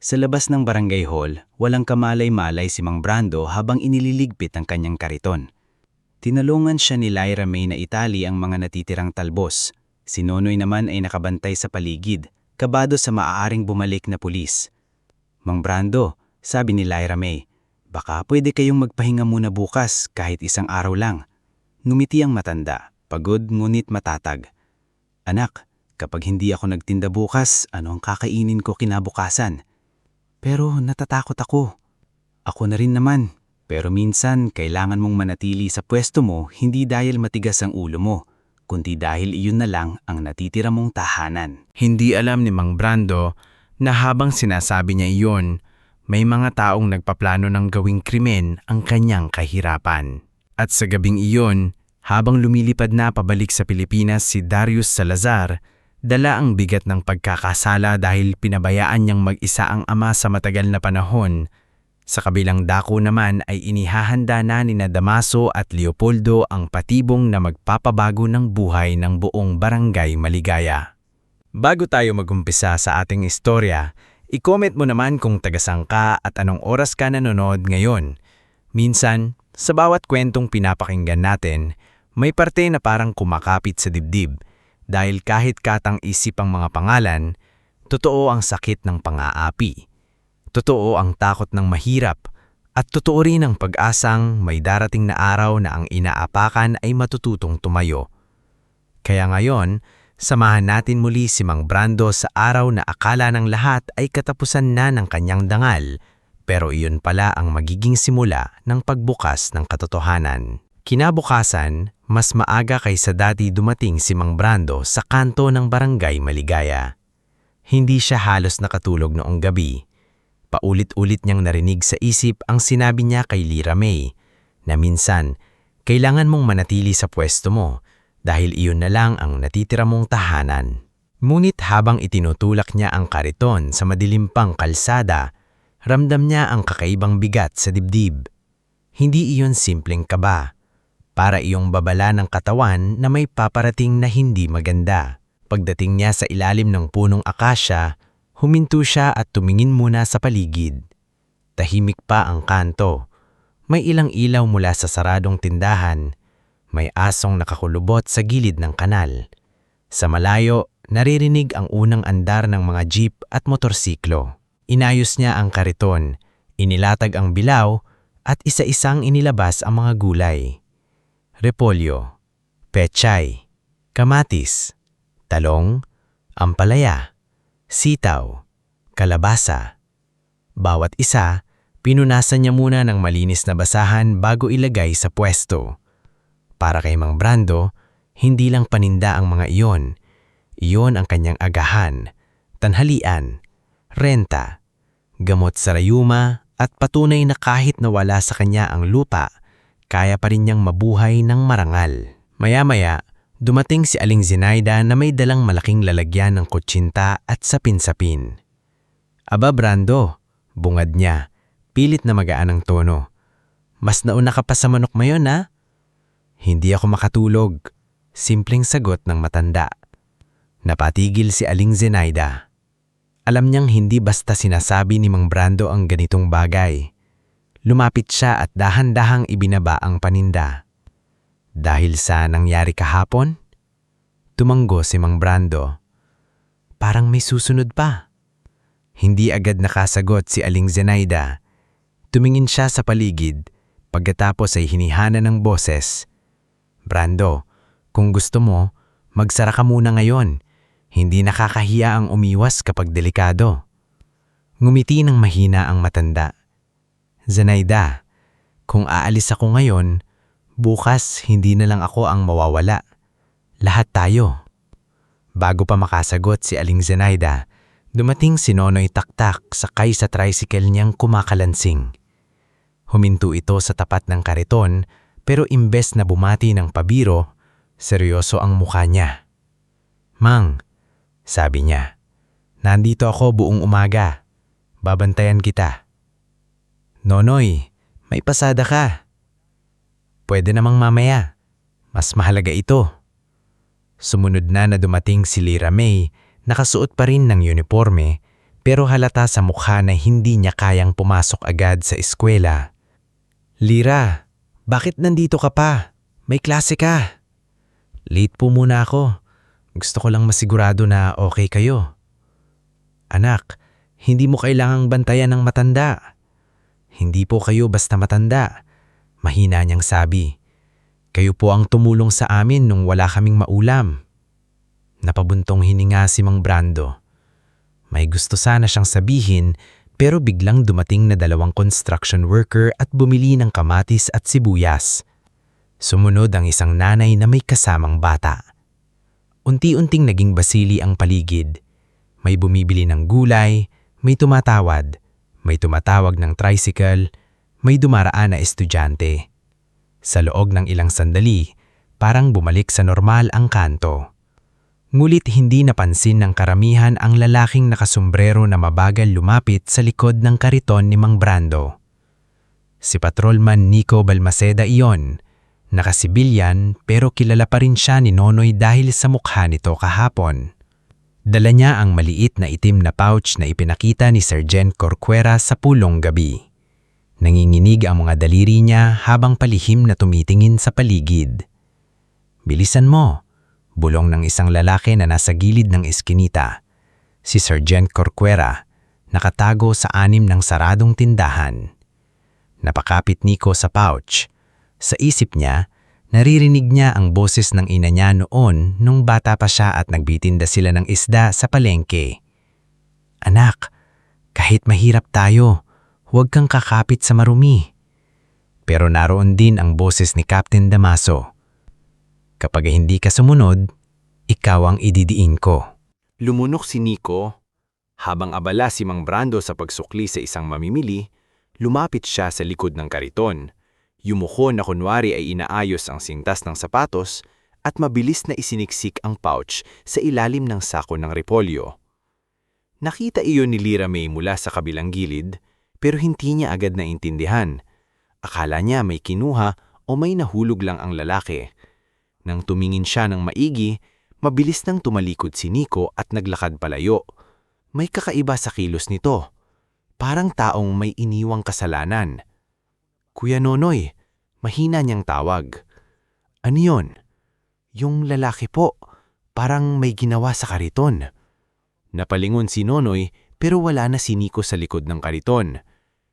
Sa labas ng barangay hall, walang kamalay-malay si Mang Brando habang inililigpit ang kanyang kariton. Tinalungan siya ni Lyra May na itali ang mga natitirang talbos. Si Nonoy naman ay nakabantay sa paligid, kabado sa maaaring bumalik na pulis. Mang Brando, sabi ni Lyra May, baka pwede kayong magpahinga muna bukas kahit isang araw lang. Ngumiti ang matanda, pagod ngunit matatag. Anak, kapag hindi ako nagtinda bukas, ano ang kakainin ko kinabukasan? Pero natatakot ako. Ako na rin naman. Pero minsan, kailangan mong manatili sa pwesto mo hindi dahil matigas ang ulo mo, kundi dahil iyon na lang ang natitira mong tahanan. Hindi alam ni Mang Brando na habang sinasabi niya iyon, may mga taong nagpaplano ng gawing krimen ang kanyang kahirapan. At sa gabing iyon, habang lumilipad na pabalik sa Pilipinas si Darius Salazar, dala ang bigat ng pagkakasala dahil pinabayaan niyang mag-isa ang ama sa matagal na panahon. Sa kabilang dako naman ay inihahanda na ni Damaso at Leopoldo ang patibong na magpapabago ng buhay ng buong barangay Maligaya. Bago tayo magumpisa sa ating istorya, i-comment mo naman kung tagasang ka at anong oras ka nanonood ngayon. Minsan, sa bawat kwentong pinapakinggan natin, may parte na parang kumakapit sa dibdib. Dahil kahit katang isip ang mga pangalan, totoo ang sakit ng pang-aapi. Totoo ang takot ng mahirap, at totoo rin ang pag-asang may darating na araw na ang inaapakan ay matututong tumayo. Kaya ngayon, samahan natin muli si Mang Brando sa araw na akala ng lahat ay katapusan na ng kanyang dangal, pero iyon pala ang magiging simula ng pagbukas ng katotohanan. Kinabukasan, mas maaga kaysa dati dumating si Mang Brando sa kanto ng barangay Maligaya. Hindi siya halos nakatulog noong gabi. Paulit-ulit niyang narinig sa isip ang sinabi niya kay Lyra May, na minsan, kailangan mong manatili sa pwesto mo dahil iyon na lang ang natitira mong tahanan. Ngunit habang itinutulak niya ang kariton sa madilim pang kalsada, Ramdam niya ang kakaibang bigat sa dibdib. Hindi iyon simpleng kaba. Para iyong babala ng katawan na may paparating na hindi maganda. Pagdating niya sa ilalim ng punong akasya, huminto siya at tumingin muna sa paligid. Tahimik pa ang kanto. May ilang ilaw mula sa saradong tindahan. May asong nakakulubot sa gilid ng kanal. Sa malayo, naririnig ang unang andar ng mga jeep at motorsiklo. Inayos niya ang kariton, inilatag ang bilaw, at isa-isang inilabas ang mga gulay. Repolyo, pechay, kamatis, talong, ampalaya, sitaw, kalabasa. Bawat isa, pinunasan niya muna ng malinis na basahan bago ilagay sa pwesto. Para kay Mang Brando, hindi lang paninda ang mga iyon. Iyon ang kanyang agahan, tanhalian, renta, gamot sa rayuma at patunay na kahit nawala sa kanya ang lupa, kaya pa rin niyang mabuhay ng marangal. Maya-maya, dumating si Aling Zenaida na may dalang malaking lalagyan ng kutsinta at sapin-sapin. Aba Brando, bungad niya, pilit na magaan ang tono. Mas nauna ka pa sa manok mayon ha? Hindi ako makatulog. Simpleng sagot ng matanda. Napatigil si Aling Zenaida. Alam niyang hindi basta sinasabi ni Mang Brando ang ganitong bagay. Lumapit siya at dahan-dahang ibinaba ang paninda. Dahil sa nangyari kahapon? Tumanggo si Mang Brando. Parang may susunod pa. Hindi agad nakasagot si Aling Zenaida. Tumingin siya sa paligid, pagkatapos ay hinihana ng boses. Brando, kung gusto mo, magsara ka muna ngayon. Hindi nakakahiya ang umiwas kapag delikado. Ngumiti ng mahina ang matanda. Zenaida, kung aalis ako ngayon, bukas hindi na lang ako ang mawawala. Lahat tayo. Bago pa makasagot si Aling Zenaida, dumating si Nonoy Taktak sakay sa tricycle niyang kumakalansing. Huminto ito sa tapat ng kariton, pero imbes na bumati ng pabiro, seryoso ang mukha niya. Mang, sabi niya, nandito ako buong umaga. Babantayan kita. Nonoy, may pasada ka. Pwede namang mamaya. Mas mahalaga ito. Sumunod na dumating si Lira May, nakasuot pa rin ng uniforme, pero halata sa mukha na hindi niya kayang pumasok agad sa eskwela. Lira, bakit nandito ka pa? May klase ka. Late po muna ako. Gusto ko lang masigurado na okay kayo. Anak, hindi mo kailangang bantayan ng matanda. Hindi po kayo basta matanda. Mahina niyang sabi. Kayo po ang tumulong sa amin nung wala kaming maulam. Napabuntong hininga si Mang Brando. May gusto sana siyang sabihin, pero biglang dumating na 2 construction worker at bumili ng kamatis at sibuyas. Sumunod ang isang nanay na may kasamang bata. Unti-unting naging basili ang paligid. May bumibili ng gulay, may tumatawad, may tumatawag ng tricycle, may dumaraan na estudyante. Sa loob ng ilang sandali, parang bumalik sa normal ang kanto. Ngulit hindi napansin ng karamihan ang lalaking nakasombrero na mabagal lumapit sa likod ng kariton ni Mang Brando. Si Patrolman Nico Balmaceda iyon, nakasibilyan pero kilala pa rin siya ni Nonoy dahil sa mukha nito kahapon. Dala niya ang maliit na itim na pouch na ipinakita ni Sergeant Corcuera sa pulong gabi. Nanginginig ang mga daliri niya habang palihim na tumitingin sa paligid. Bilisan mo! Bulong ng isang lalaki na nasa gilid ng eskinita. Si Sergeant Corcuera, nakatago sa 6 ng saradong tindahan. Napakapit Nico sa pouch. Sa isip niya, naririnig niya ang boses ng ina niya noon nung bata pa siya at nagbitinda sila ng isda sa palengke. Anak, kahit mahirap tayo, huwag kang kakapit sa marumi. Pero naroon din ang boses ni Captain Damaso. Kapag hindi ka sumunod, ikaw ang ididiin ko. Lumunok si Nico. Habang abala si Mang Brando sa pagsukli sa isang mamimili, lumapit siya sa likod ng kariton. Yumuko na kunwari ay inaayos ang sintas ng sapatos at mabilis na isiniksik ang pouch sa ilalim ng sako ng repolyo. Nakita iyon ni Lira May mula sa kabilang gilid, pero hindi niya agad naintindihan. Akala niya may kinuha o may nahulog lang ang lalaki. Nang tumingin siya ng maigi, mabilis nang tumalikod si Nico at naglakad palayo. May kakaiba sa kilos nito. Parang taong may iniwang kasalanan. "Kuya Nonoy," mahina niyang tawag. "Ano yun?" "Yung lalaki po, parang may ginawa sa kariton." Napalingon si Nonoy pero wala na si Nico sa likod ng kariton.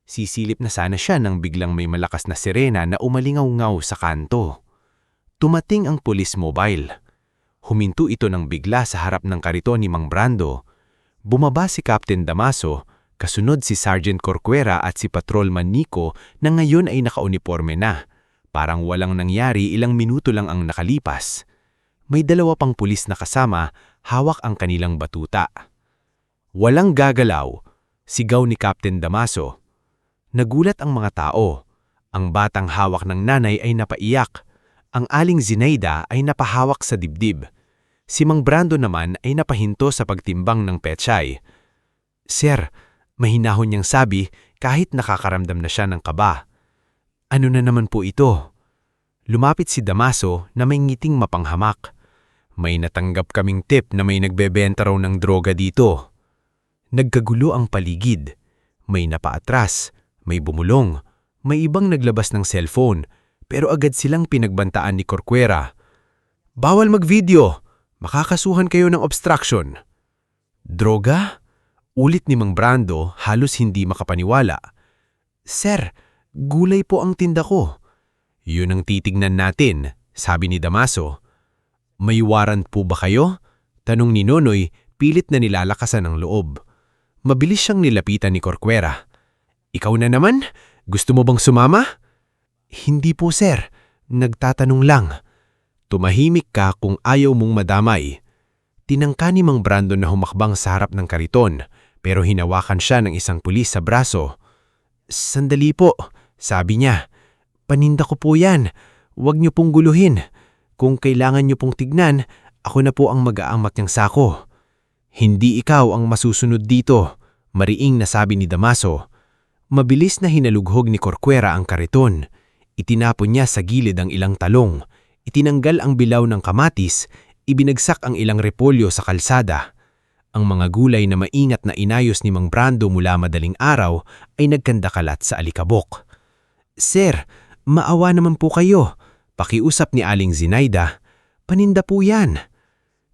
Sisilip na sana siya nang biglang may malakas na sirena na umalingaw-ngaw sa kanto. Tumating ang police mobile. Huminto ito ng bigla sa harap ng kariton ni Mang Brando. Bumaba si Captain Damaso, kasunod si Sergeant Corcuera at si Patrolman Nico na ngayon ay nakauniforme na. Parang walang nangyari, ilang minuto lang ang nakalipas. May 2 pang pulis na kasama, hawak ang kanilang batuta. "Walang gagalaw," sigaw ni Captain Damaso. Nagulat ang mga tao. Ang batang hawak ng nanay ay napaiyak. Ang aling Zinaida ay napahawak sa dibdib. Si Mang Brando naman ay napahinto sa pagtimbang ng pechay. "Sir," mahinahon niyang sabi kahit nakakaramdam na siya ng kaba. "Ano na naman po ito?" Lumapit si Damaso na may ngiting mapanghamak. "May natanggap kaming tip na may nagbebenta raw ng droga dito." Nagkagulo ang paligid. May napaatras. May bumulong, may ibang naglabas ng cellphone, pero agad silang pinagbantaan ni Corcuera. "Bawal mag-video! Makakasuhan kayo ng obstruction." "Droga?" Ulit ni Mang Brando, halos hindi makapaniwala. "Sir, gulay po ang tinda ko." "Yun ang titignan natin," sabi ni Damaso. "May warrant po ba kayo?" Tanong ni Nonoy, pilit na nilalakasan ang loob. Mabilis siyang nilapitan ni Corcuera. "Ikaw na naman? Gusto mo bang sumama?" "Hindi po sir, nagtatanong lang." "Tumahimik ka kung ayaw mong madamay." Tinangka ni Mang Brando na humakbang sa harap ng kariton, pero hinawakan siya ng isang pulis sa braso. "Sandali po," sabi niya. "Paninda ko po yan. Huwag niyo pong guluhin. Kung kailangan niyo pong tignan, ako na po ang mag-aamak niyang sako." "Hindi ikaw ang masusunod dito," mariing nasabi ni Damaso. Mabilis na hinalughog ni Corcuera ang kariton. Itinapon niya sa gilid ang ilang talong. Itinanggal ang bilaw ng kamatis, ibinagsak ang ilang repolyo sa kalsada. Ang mga gulay na maingat na inayos ni Mang Brando mula madaling araw ay nagkandakalat sa alikabok. "Sir, maawa naman po kayo." Pakiusap ni Aling Zinaida. "Paninda po yan."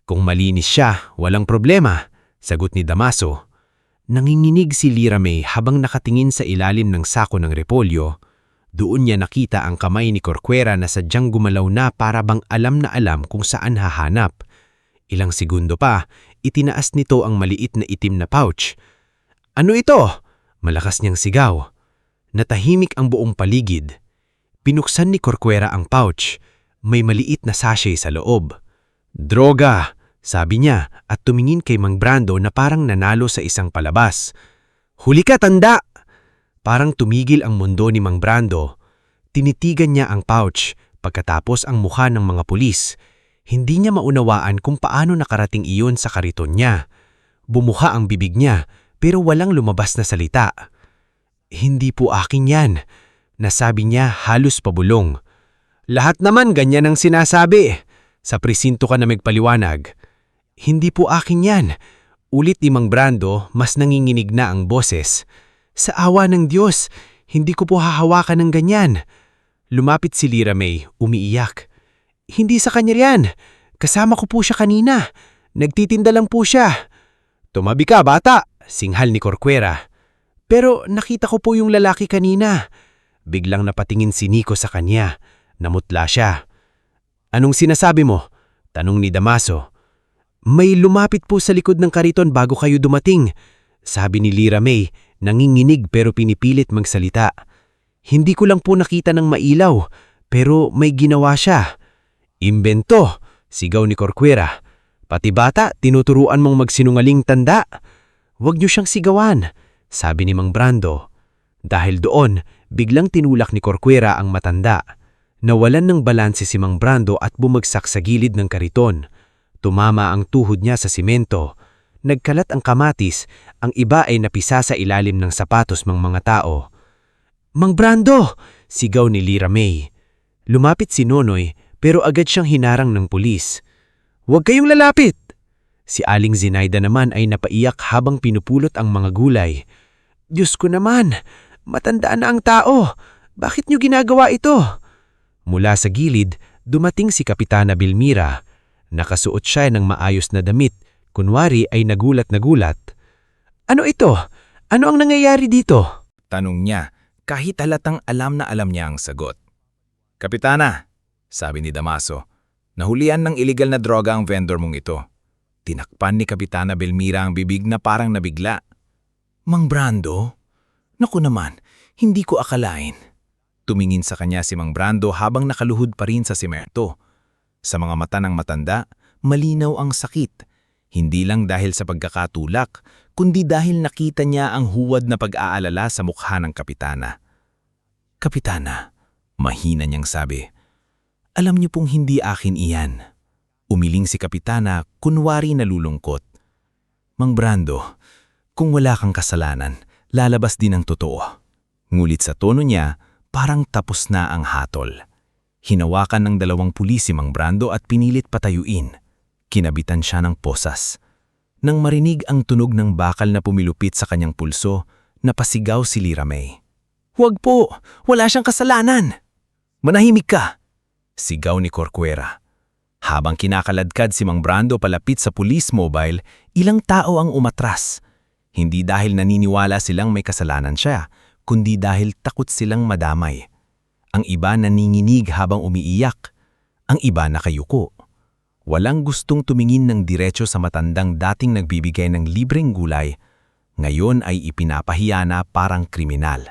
"Kung malinis siya, walang problema," sagot ni Damaso. Nanginginig si Lira May habang nakatingin sa ilalim ng sako ng repolyo. Doon niya nakita ang kamay ni Corcuera na sadyang gumalaw na para bang alam na alam kung saan hahanap. Ilang segundo pa, itinaas nito ang maliit na itim na pouch. "Ano ito?" Malakas niyang sigaw. Natahimik ang buong paligid. Pinuksan ni Corcuera ang pouch. May maliit na sachet sa loob. "Droga!" sabi niya at tumingin kay Mang Brando na parang nanalo sa isang palabas. "Huli ka, tanda!" Parang tumigil ang mundo ni Mang Brando. Tinitigan niya ang pouch, pagkatapos ang mukha ng mga pulis. Hindi niya maunawaan kung paano nakarating iyon sa kariton niya. Bumuha ang bibig niya pero walang lumabas na salita. "Hindi po akin yan," nasabi niya halos pabulong. "Lahat naman ganyan ang sinasabi. Sa presinto ka na magpaliwanag." "Hindi po akin yan," ulit ni Mang Brando, mas nanginginig na ang boses. "Sa awa ng Diyos, hindi ko po hahawakan ng ganyan." Lumapit si Lira May, umiiyak. "Hindi sa kanya yan. Kasama ko po siya kanina. Nagtitinda lang po siya." "Tumabi ka, bata!" singhal ni Corcuera. "Pero nakita ko po yung lalaki kanina." Biglang napatingin si Nico sa kanya. Namutla siya. "Anong sinasabi mo?" tanong ni Damaso. "May lumapit po sa likod ng kariton bago kayo dumating," sabi ni Lira May, nanginginig pero pinipilit magsalita. "Hindi ko lang po nakita ng mailaw, pero may ginawa siya." "Imbento!" sigaw ni Corcuera. "Pati bata, tinuturuan mong magsinungaling, tanda." "Huwag niyo siyang sigawan," sabi ni Mang Brando. Dahil doon, biglang tinulak ni Corcuera ang matanda. Nawalan ng balanse si Mang Brando at bumagsak sa gilid ng kariton. Tumama ang tuhod niya sa simento. Nagkalat ang kamatis, ang iba ay napisa sa ilalim ng sapatos ng mga tao. "Mang Brando!" sigaw ni Lyra May. Lumapit si Nonoy pero agad siyang hinarang ng pulis. "Huwag kayong lalapit!" Si Aling Zinaida naman ay napaiyak habang pinupulot ang mga gulay. "Diyos ko naman! Matandaan na ang tao! Bakit niyo ginagawa ito?" Mula sa gilid, dumating si Kapitana Belmira. Nakasuot siya ng maayos na damit, kunwari ay nagulat. "Ano ito? Ano ang nangyayari dito?" Tanong niya, kahit halatang alam na alam niya ang sagot. "Kapitana," sabi ni Damaso, "nahulian ng iligal na droga ang vendor mong ito." Tinakpan ni Kapitana Belmira ang bibig na parang nabigla. "Mang Brando? Naku naman, hindi ko akalain." Tumingin sa kanya si Mang Brando habang nakaluhod pa rin sa simento. Sa mga mata ng matanda, malinaw ang sakit. Hindi lang dahil sa pagkakatulak, kundi dahil nakita niya ang huwad na pag-aalala sa mukha ng kapitana. "Kapitana," mahina niyang sabi, "alam niyo pong hindi akin iyan." Umiling si kapitana, kunwari nalulungkot. "Mang Brando, kung wala kang kasalanan, lalabas din ang totoo." Ngulit sa tono niya, parang tapos na ang hatol. Hinawakan ng 2 pulis si Mang Brando at pinilit patayuin. Kinabitan siya ng posas. Nang marinig ang tunog ng bakal na pumilupit sa kanyang pulso, napasigaw si Lyra May. "Huwag po! Wala siyang kasalanan!" "Manahimik ka!" sigaw ni Corcuera. Habang kinakaladkad si Mang Brando palapit sa police mobile, ilang tao ang umatras. Hindi dahil naniniwala silang may kasalanan siya, kundi dahil takot silang madamay. Ang iba naninginig habang umiiyak, ang iba nakayuko. Walang gustong tumingin ng diretso sa matandang dating nagbibigay ng libreng gulay, ngayon ay ipinapahiya na parang kriminal.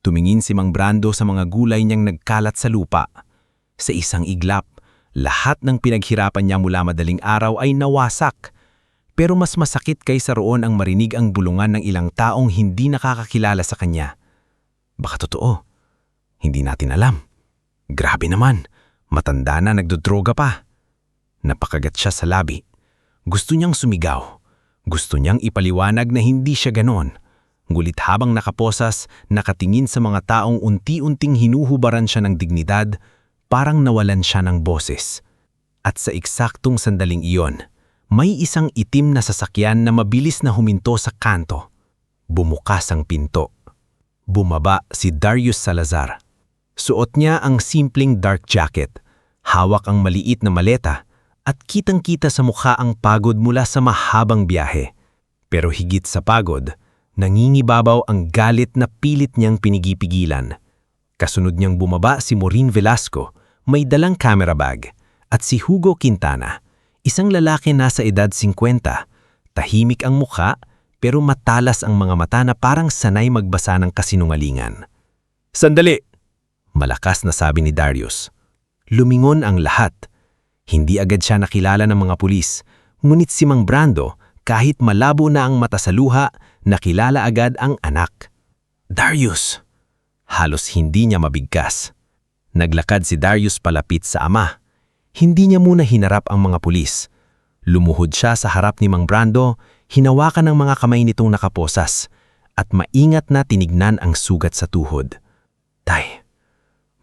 Tumingin si Mang Brando sa mga gulay niyang nagkalat sa lupa. Sa isang iglap, lahat ng pinaghirapan niya mula madaling araw ay nawasak. Pero mas masakit kaysa roon ang marinig ang bulungan ng ilang taong hindi nakakakilala sa kanya. Baka totoo. Hindi natin alam. Grabe naman. Matanda na, nagdodroga pa. Napakagat siya sa labi. Gusto niyang sumigaw. Gusto niyang ipaliwanag na hindi siya ganon. Ngulit habang nakaposas, nakatingin sa mga taong unti-unting hinuhubaran siya ng dignidad, parang nawalan siya ng boses. At sa eksaktong sandaling iyon, may isang itim na sasakyan na mabilis na huminto sa kanto. Bumukas ang pinto. Bumaba si Darius Salazar. Suot niya ang simpleng dark jacket, hawak ang maliit na maleta, at kitang-kita sa mukha ang pagod mula sa mahabang biyahe. Pero higit sa pagod, nangingibabaw ang galit na pilit niyang pinigipigilan. Kasunod niyang bumaba si Maureen Velasco, may dalang camera bag, at si Hugo Quintana, isang lalaki nasa edad 50, tahimik ang mukha pero matalas ang mga mata na parang sanay magbasa ng kasinungalingan. "Sandali!" malakas na sabi ni Darius. Lumingon ang lahat. Hindi agad siya nakilala ng mga pulis, ngunit si Mang Brando, kahit malabo na ang mata sa luha, nakilala agad ang anak. "Darius!" Halos hindi niya mabigkas. Naglakad si Darius palapit sa ama. Hindi niya muna hinarap ang mga pulis. Lumuhod siya sa harap ni Mang Brando, hinawakan ng mga kamay nitong nakaposas, at maingat na tinignan ang sugat sa tuhod. "Tay,"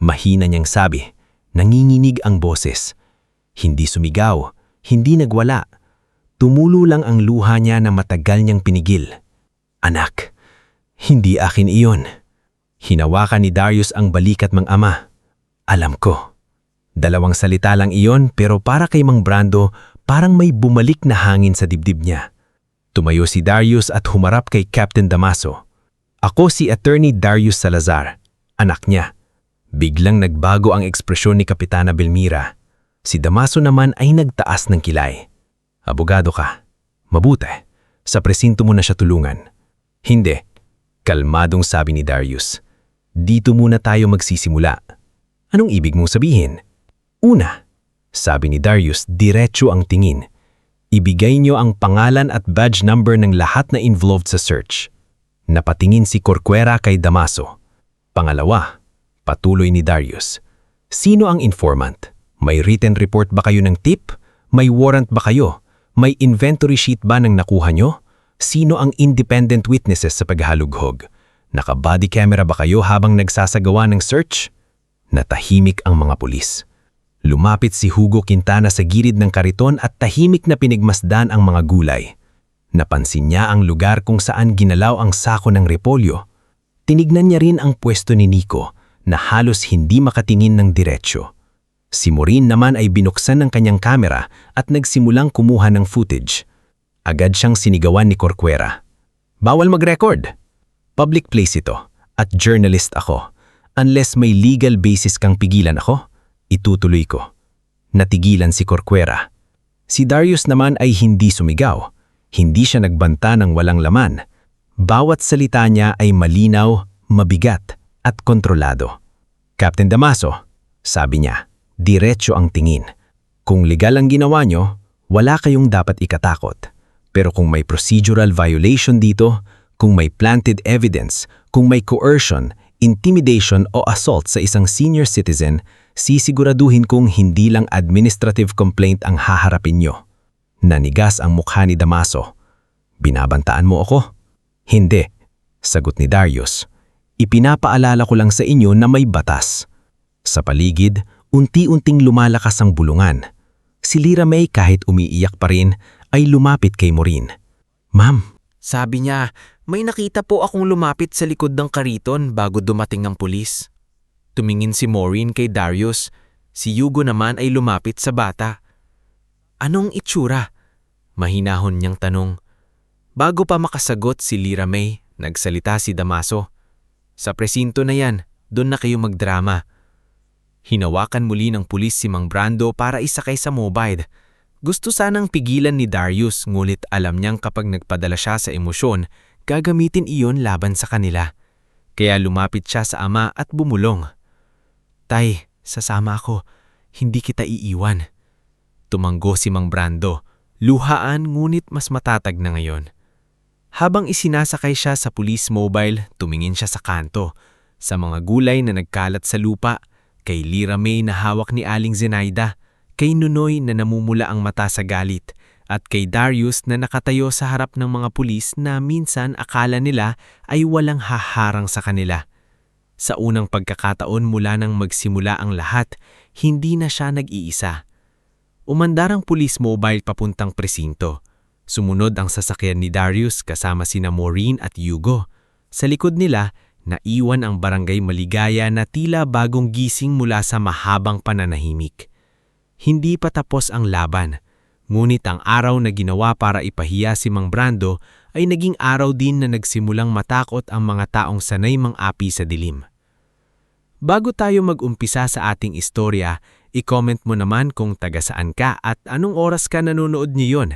mahina niyang sabi, nanginginig ang boses. Hindi sumigaw, hindi nagwala. Tumulo lang ang luha niya na matagal niyang pinigil. "Anak, hindi akin iyon." Hinawakan ni Darius ang balikat ng ama. "Alam ko." 2 salita lang iyon pero para kay Mang Brando, parang may bumalik na hangin sa dibdib niya. Tumayo si Darius at humarap kay Captain Damaso. "Ako si Attorney Darius Salazar, anak niya." Biglang nagbago ang ekspresyon ni Kapitana Belmira. Si Damaso naman ay nagtaas ng kilay. "Abogado ka. Mabuti. Sa presinto mo na siya tulungan." "Hindi." Kalmadong sabi ni Darius. "Dito muna tayo magsisimula. Anong ibig mong sabihin?" "Una," sabi ni Darius, diretso ang tingin. "Ibigay niyo ang pangalan at badge number ng lahat na involved sa search." Napatingin si Corcuera kay Damaso. "Pangalawa," patuloy ni Darius, "sino ang informant? May written report ba kayo ng tip? May warrant ba kayo? May inventory sheet ba ng nakuha nyo? Sino ang independent witnesses sa paghalughog? Naka-body camera ba kayo habang nagsasagawa ng search? Natahimik ang mga pulis. Lumapit si Hugo Quintana sa gilid ng kariton at tahimik na pinigmasdan ang mga gulay. Napansin niya ang lugar kung saan ginalaw ang sako ng repolyo. Tinignan niya rin ang pwesto ni Nico na halos hindi makatingin ng diretsyo. Si Maureen naman ay binuksan ng kanyang kamera at nagsimulang kumuha ng footage. Agad siyang sinigawan ni Corcuera. Bawal mag-record. Public place ito at journalist ako. Unless may legal basis kang pigilan ako, itutuloy ko. Natigilan si Corcuera. Si Darius naman ay hindi sumigaw. Hindi siya nagbanta ng walang laman. Bawat salita niya ay malinaw, mabigat at kontrolado. Captain Damaso, sabi niya, diretso ang tingin. Kung legal ang ginawa nyo, wala kayong dapat ikatakot. Pero kung may procedural violation dito, kung may planted evidence, kung may coercion, intimidation o assault sa isang senior citizen, sisiguraduhin kong hindi lang administrative complaint ang haharapin nyo. Nanigas ang mukha ni Damaso. Binabantaan mo ako? Hindi, sagot ni Darius. Ipinapaalala ko lang sa inyo na may batas. Sa paligid, unti-unting lumalakas ang bulungan. Si Lyra May kahit umiiyak pa rin ay lumapit kay Maureen. Ma'am, Sabi niya, may nakita po akong lumapit sa likod ng kariton bago dumating ang pulis. Tumingin si Maureen kay Darius. Si Hugo naman ay lumapit sa bata. Anong itsura? Mahinahon niyang tanong. Bago pa makasagot si Lyra May, nagsalita si Damaso. Sa presinto na yan, doon na kayo magdrama. Hinawakan muli ng pulis si Mang Brando para isakay sa mobile. Gusto sanang pigilan ni Darius ngulit alam niyang kapag nagpadala siya sa emosyon, gagamitin iyon laban sa kanila. Kaya lumapit siya sa ama at bumulong. Tay, sasama ako. Hindi kita iiwan. Tumanggo si Mang Brando. Luhaan ngunit mas matatag na ngayon. Habang isinasakay siya sa police mobile, tumingin siya sa kanto, sa mga gulay na nagkalat sa lupa, kay Lyra May na hawak ni Aling Zenaida, kay Nunoy na namumula ang mata sa galit, at kay Darius na nakatayo sa harap ng mga pulis na minsan akala nila ay walang haharang sa kanila. Sa unang pagkakataon mula nang magsimula ang lahat, hindi na siya nag-iisa. Umandar ang police mobile papuntang presinto. Sumunod ang sasakyan ni Darius kasama sina Maureen at Hugo. Sa likod nila, naiwan ang barangay Maligaya na tila bagong gising mula sa mahabang pananahimik. Hindi pa tapos ang laban, ngunit ang araw na ginawa para ipahiya si Mang Brando ay naging araw din na nagsimulang matakot ang mga taong sanay mang-api sa dilim. Bago tayo mag-umpisa sa ating istorya, i-comment mo naman kung taga saan ka at anong oras ka nanonood niyon.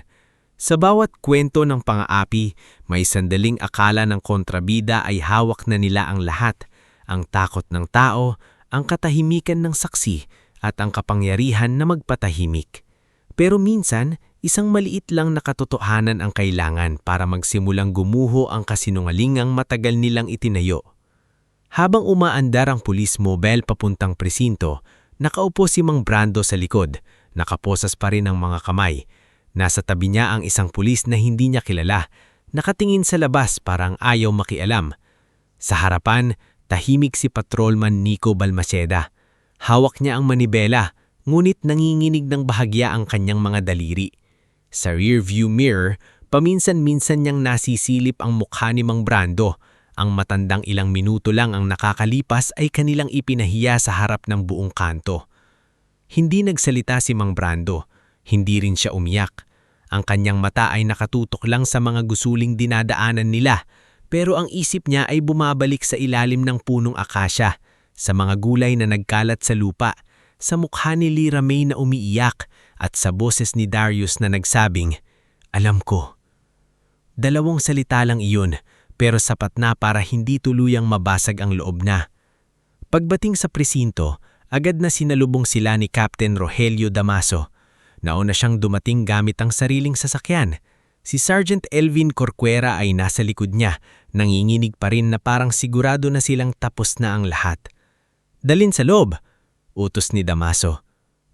Sa bawat kwento ng pang-aapi, may sandaling akala ng kontrabida ay hawak na nila ang lahat, ang takot ng tao, ang katahimikan ng saksi, at ang kapangyarihan na magpatahimik. Pero minsan, isang maliit lang na katotohanan ang kailangan para magsimulang gumuho ang kasinungalingang matagal nilang itinayo. Habang umaandar ang police mobile papuntang presinto, nakaupo si Mang Brando sa likod, nakaposas pa rin ang mga kamay. Nasa tabi niya ang isang pulis na hindi niya kilala, nakatingin sa labas parang ayaw makialam. Sa harapan, tahimik si Patrolman Nico Balmaceda. Hawak niya ang manibela, ngunit nanginginig ng bahagya ang kanyang mga daliri. Sa rearview mirror, paminsan-minsan niyang nasisilip ang mukha ni Mang Brando. Ang matandang ilang minuto lang ang nakakalipas ay kanilang ipinahiya sa harap ng buong kanto. Hindi nagsalita si Mang Brando, hindi rin siya umiyak. Ang kanyang mata ay nakatutok lang sa mga gusuling dinadaanan nila, pero ang isip niya ay bumabalik sa ilalim ng punong akasya, sa mga gulay na nagkalat sa lupa, sa mukha ni Lyra May na umiiyak, at sa boses ni Darius na nagsabing, "Alam ko." 2 salita lang iyon, pero sapat na para hindi tuluyang mabasag ang loob na. Pagbating sa presinto, agad na sinalubong sila ni Captain Rogelio Damaso. Nauna siyang dumating gamit ang sariling sasakyan. Si Sergeant Elvin Corcuera ay nasa likod niya, nanginginig pa rin na parang sigurado na silang tapos na ang lahat. "Dalin sa loob," utos ni Damaso.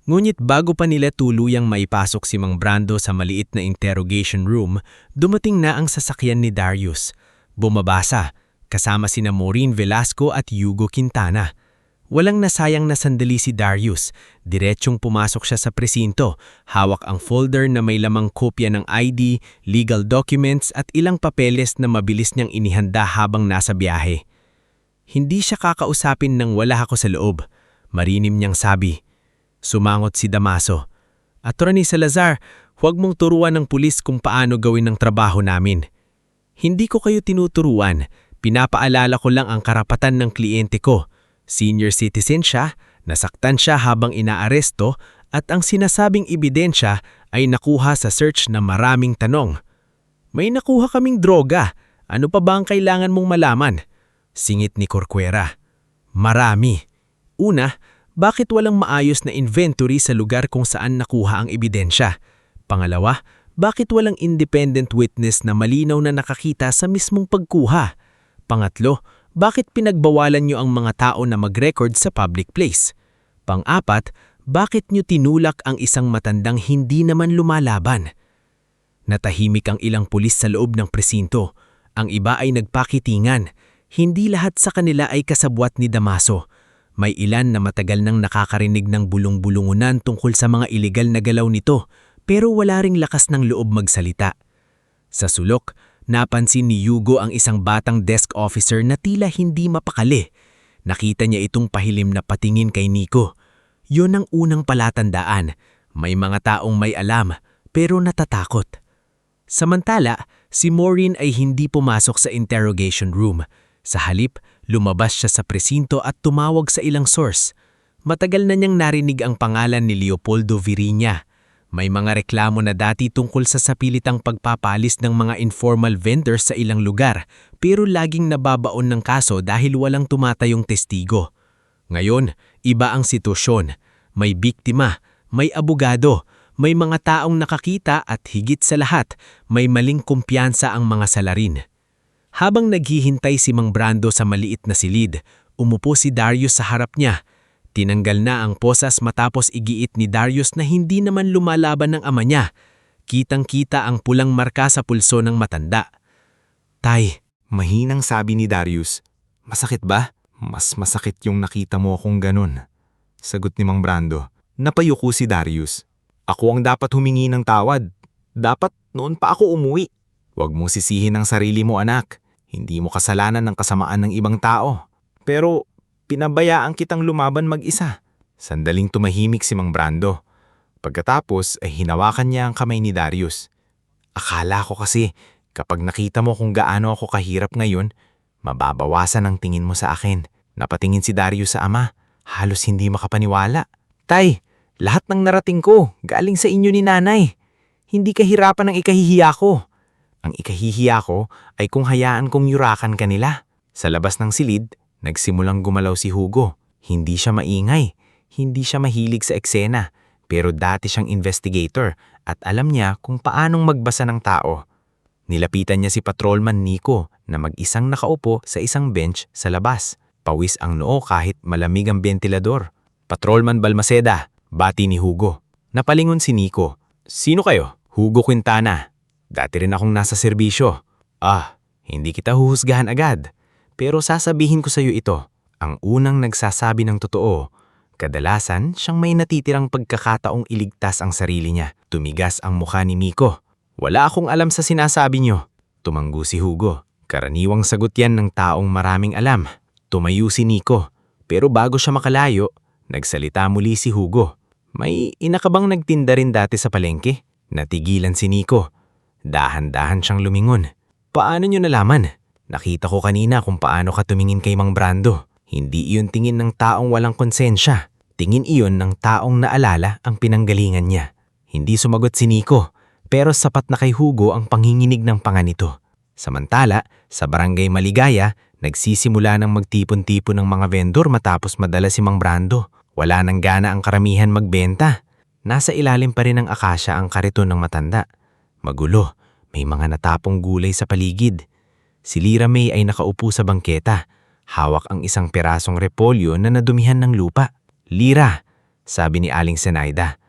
Ngunit bago pa nila tuluyang maipasok si Mang Brando sa maliit na interrogation room, dumating na ang sasakyan ni Darius. Bumabasa, kasama sina Maureen Velasco at Hugo Quintana. Walang nasayang na sandali si Darius. Diretsyong pumasok siya sa presinto. Hawak ang folder na may lamang kopya ng ID, legal documents at ilang papeles na mabilis niyang inihanda habang nasa biyahe. Hindi siya kakausapin nang wala ako sa loob. Marinim niyang sabi. Sumangot si Damaso. Attorney Salazar, huwag mong turuan ng pulis kung paano gawin ang trabaho namin. Hindi ko kayo tinuturuan. Pinapaalala ko lang ang karapatan ng kliyente ko. Senior citizen siya, nasaktan siya habang inaaresto at ang sinasabing ebidensya ay nakuha sa search na maraming tanong. May nakuha kaming droga. Ano pa ba ang kailangan mong malaman? Singit ni Corcuera. Marami. Una, bakit walang maayos na inventory sa lugar kung saan nakuha ang ebidensya? Pangalawa, bakit walang independent witness na malinaw na nakakita sa mismong pagkuha? Pangatlo, bakit pinagbawalan nyo ang mga tao na mag-record sa public place? Pang-apat, bakit nyo tinulak ang isang matandang hindi naman lumalaban? Natahimik ang ilang pulis sa loob ng presinto. Ang iba ay nagpakitingan. Hindi lahat sa kanila ay kasabwat ni Damaso. May ilan na matagal nang nakakarinig ng bulong-bulungunan tungkol sa mga ilegal na galaw nito, pero wala ring lakas ng loob magsalita. Sa sulok, napansin ni Hugo ang isang batang desk officer na tila hindi mapakali. Nakita niya itong pahilim na patingin kay Nico. Yun ang unang palatandaan. May mga taong may alam, pero natatakot. Samantala, si Maureen ay hindi pumasok sa interrogation room. Sa halip, lumabas siya sa presinto at tumawag sa ilang source. Matagal na niyang narinig ang pangalan ni Leopoldo Viriña. May mga reklamo na dati tungkol sa sapilitang pagpapalis ng mga informal vendors sa ilang lugar, pero laging nababaon ng kaso dahil walang tumatayong testigo. Ngayon, iba ang sitwasyon. May biktima, may abogado, may mga taong nakakita at higit sa lahat, may maling kumpiyansa ang mga salarin. Habang naghihintay si Mang Brando sa maliit na silid, umupo si Darius sa harap niya. Tinanggal na ang posas matapos igiit ni Darius na hindi naman lumalaban ng ama niya. Kitang-kita ang pulang marka sa pulso ng matanda. Tay, mahinang sabi ni Darius. Masakit ba? Mas masakit yung nakita mo akong ganun. Sagot ni Mang Brando. Napayuko si Darius. Ako ang dapat humingi ng tawad. Dapat noon pa ako umuwi. Huwag mong sisihin ang sarili mo, anak. Hindi mo kasalanan ng kasamaan ng ibang tao. Pero pinabayaan kitang lumaban mag-isa. Sandaling tumahimik si Mang Brando. Pagkatapos ay hinawakan niya ang kamay ni Darius. Akala ko kasi kapag nakita mo kung gaano ako kahirap ngayon, mababawasan ang tingin mo sa akin. Napatingin si Darius sa ama. Halos hindi makapaniwala. Tay, lahat ng narating ko galing sa inyo ni nanay. Hindi kahirapan ang ikahihiya ko. Ang ikahihiya ko ay kung hayaan kong yurakan kanila. Sa labas ng silid, nagsimulang gumalaw si Hugo. Hindi siya maingay, hindi siya mahilig sa eksena, pero dati siyang investigator at alam niya kung paanong magbasa ng tao. Nilapitan niya si Patrolman Nico na mag-isang nakaupo sa isang bench sa labas. Pawis ang noo kahit malamig ang bentilador. Patrolman Balmaceda, bati ni Hugo. Napalingon si Nico. Sino kayo? Hugo Quintana. Dati rin akong nasa serbisyo. Hindi kita huhusgahan agad. Pero sasabihin ko sa iyo ito. Ang unang nagsasabi ng totoo. Kadalasan, siyang may natitirang pagkakataong iligtas ang sarili niya. Tumigas ang mukha ni Nico. Wala akong alam sa sinasabi niyo. Tumanggo si Hugo. Karaniwang sagot yan ng taong maraming alam. Tumayo si Nico. Pero bago siya makalayo, nagsalita muli si Hugo. May ina ka bang nagtinda rin dati sa palengke? Natigilan si Nico. Dahan-dahan siyang lumingon. Paano niyo nalaman? Nakita ko kanina kung paano ka tumingin kay Mang Brando. Hindi iyon tingin ng taong walang konsensya. Tingin iyon ng taong naalala ang pinanggalingan niya. Hindi sumagot si Nico, pero sapat na kay Hugo ang panginginig ng panga nito. Samantala, sa Barangay Maligaya, nagsisimula ng magtipon-tipon ng mga vendor matapos madala si Mang Brando. Wala nang gana ang karamihan magbenta. Nasa ilalim pa rin ng akasya ang kariton ng matanda. Magulo, may mga natapong gulay sa paligid. Si Lira May ay nakaupo sa bangketa. Hawak ang isang pirasong repolyo na nadumihan ng lupa. Lira, sabi ni Aling Zenaida.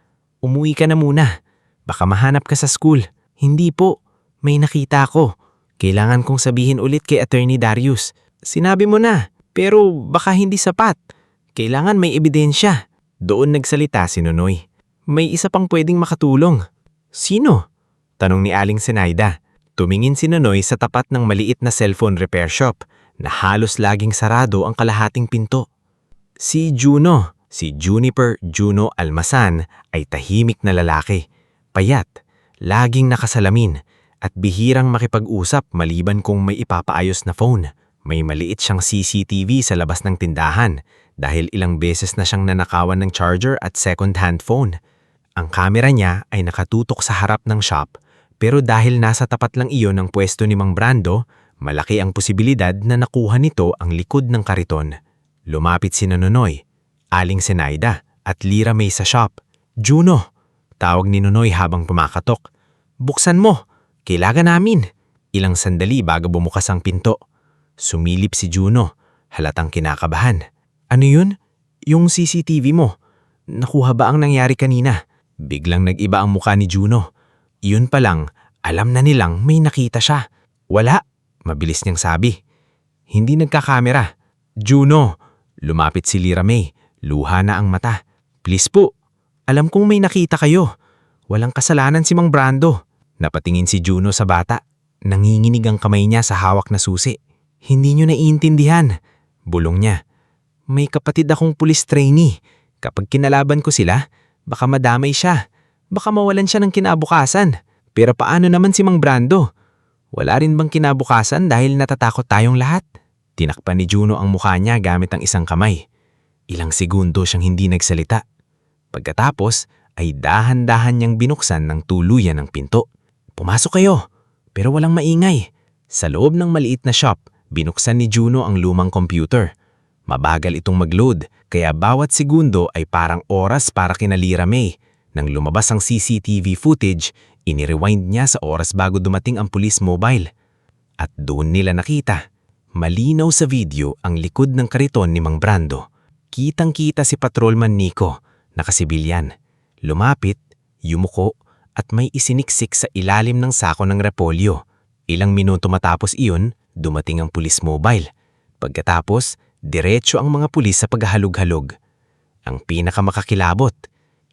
Umuwi ka na muna. Baka mahanap ka sa school. Hindi po. May nakita ko. Kailangan kong sabihin ulit kay Attorney Darius. Sinabi mo na, pero baka hindi sapat. Kailangan may ebidensya. Doon nagsalita si Nonoy. May isa pang pwedeng makatulong. Sino? Tanong ni Aling Zenaida. Tumingin si Nonoy sa tapat ng maliit na cellphone repair shop na halos laging sarado ang kalahating pinto. Si Juno, si Juniper Juno Almasan ay tahimik na lalaki. Payat, laging nakasalamin at bihirang makipag-usap maliban kung may ipapaayos na phone. May maliit siyang CCTV sa labas ng tindahan dahil ilang beses na siyang nanakawan ng charger at second-hand phone. Ang kamera niya ay nakatutok sa harap ng shop pero dahil nasa tapat lang iyon ng pwesto ni Mang Brando, malaki ang posibilidad na nakuha nito ang likod ng kariton. Lumapit si Nonoy, Aling Zenaida at Lira May sa shop. Juno, tawag ni Nonoy habang pumakatok. Buksan mo, kailangan namin. Ilang sandali bago bumukas ang pinto. Sumilip si Juno, halatang kinakabahan. Ano yun? Yung CCTV mo. Nakuha ba ang nangyari kanina? Biglang nag-iba ang mukha ni Juno. Iyon pa lang, alam na nilang may nakita siya. Wala, mabilis niyang sabi. Hindi nagkakamera. Juno, lumapit si Lira May, luha na ang mata. Please po, alam kong may nakita kayo. Walang kasalanan si Mang Brando. Napatingin si Juno sa bata. Nanginginig ang kamay niya sa hawak na susi. Hindi niyo naiintindihan. Bulong niya. May kapatid akong police trainee. Kapag kinalaban ko sila, baka madamay siya. Baka mawalan siya ng kinabukasan. Pero paano naman si Mang Brando? Wala rin bang kinabukasan dahil natatakot tayong lahat? Tinakpan ni Juno ang mukha niya gamit ang isang kamay. Ilang segundo siyang hindi nagsalita. Pagkatapos ay dahan-dahan niyang binuksan ng tuluyan ang pinto. Pumasok kayo, pero walang maingay. Sa loob ng maliit na shop, binuksan ni Juno ang lumang computer. Mabagal itong mag-load, kaya bawat segundo ay parang oras para kina Lira May. Nang lumabas ang CCTV footage, inirewind niya sa oras bago dumating ang police mobile. At doon nila nakita, malinaw sa video ang likod ng kariton ni Mang Brando. Kitang-kita si Patrolman Nico, nakasibilyan. Lumapit, yumuko, at may isiniksik sa ilalim ng sako ng repolyo. Ilang minuto matapos iyon, dumating ang police mobile. Pagkatapos, diretso ang mga pulis sa paghahalog-halog. Ang pinakamakakilabot,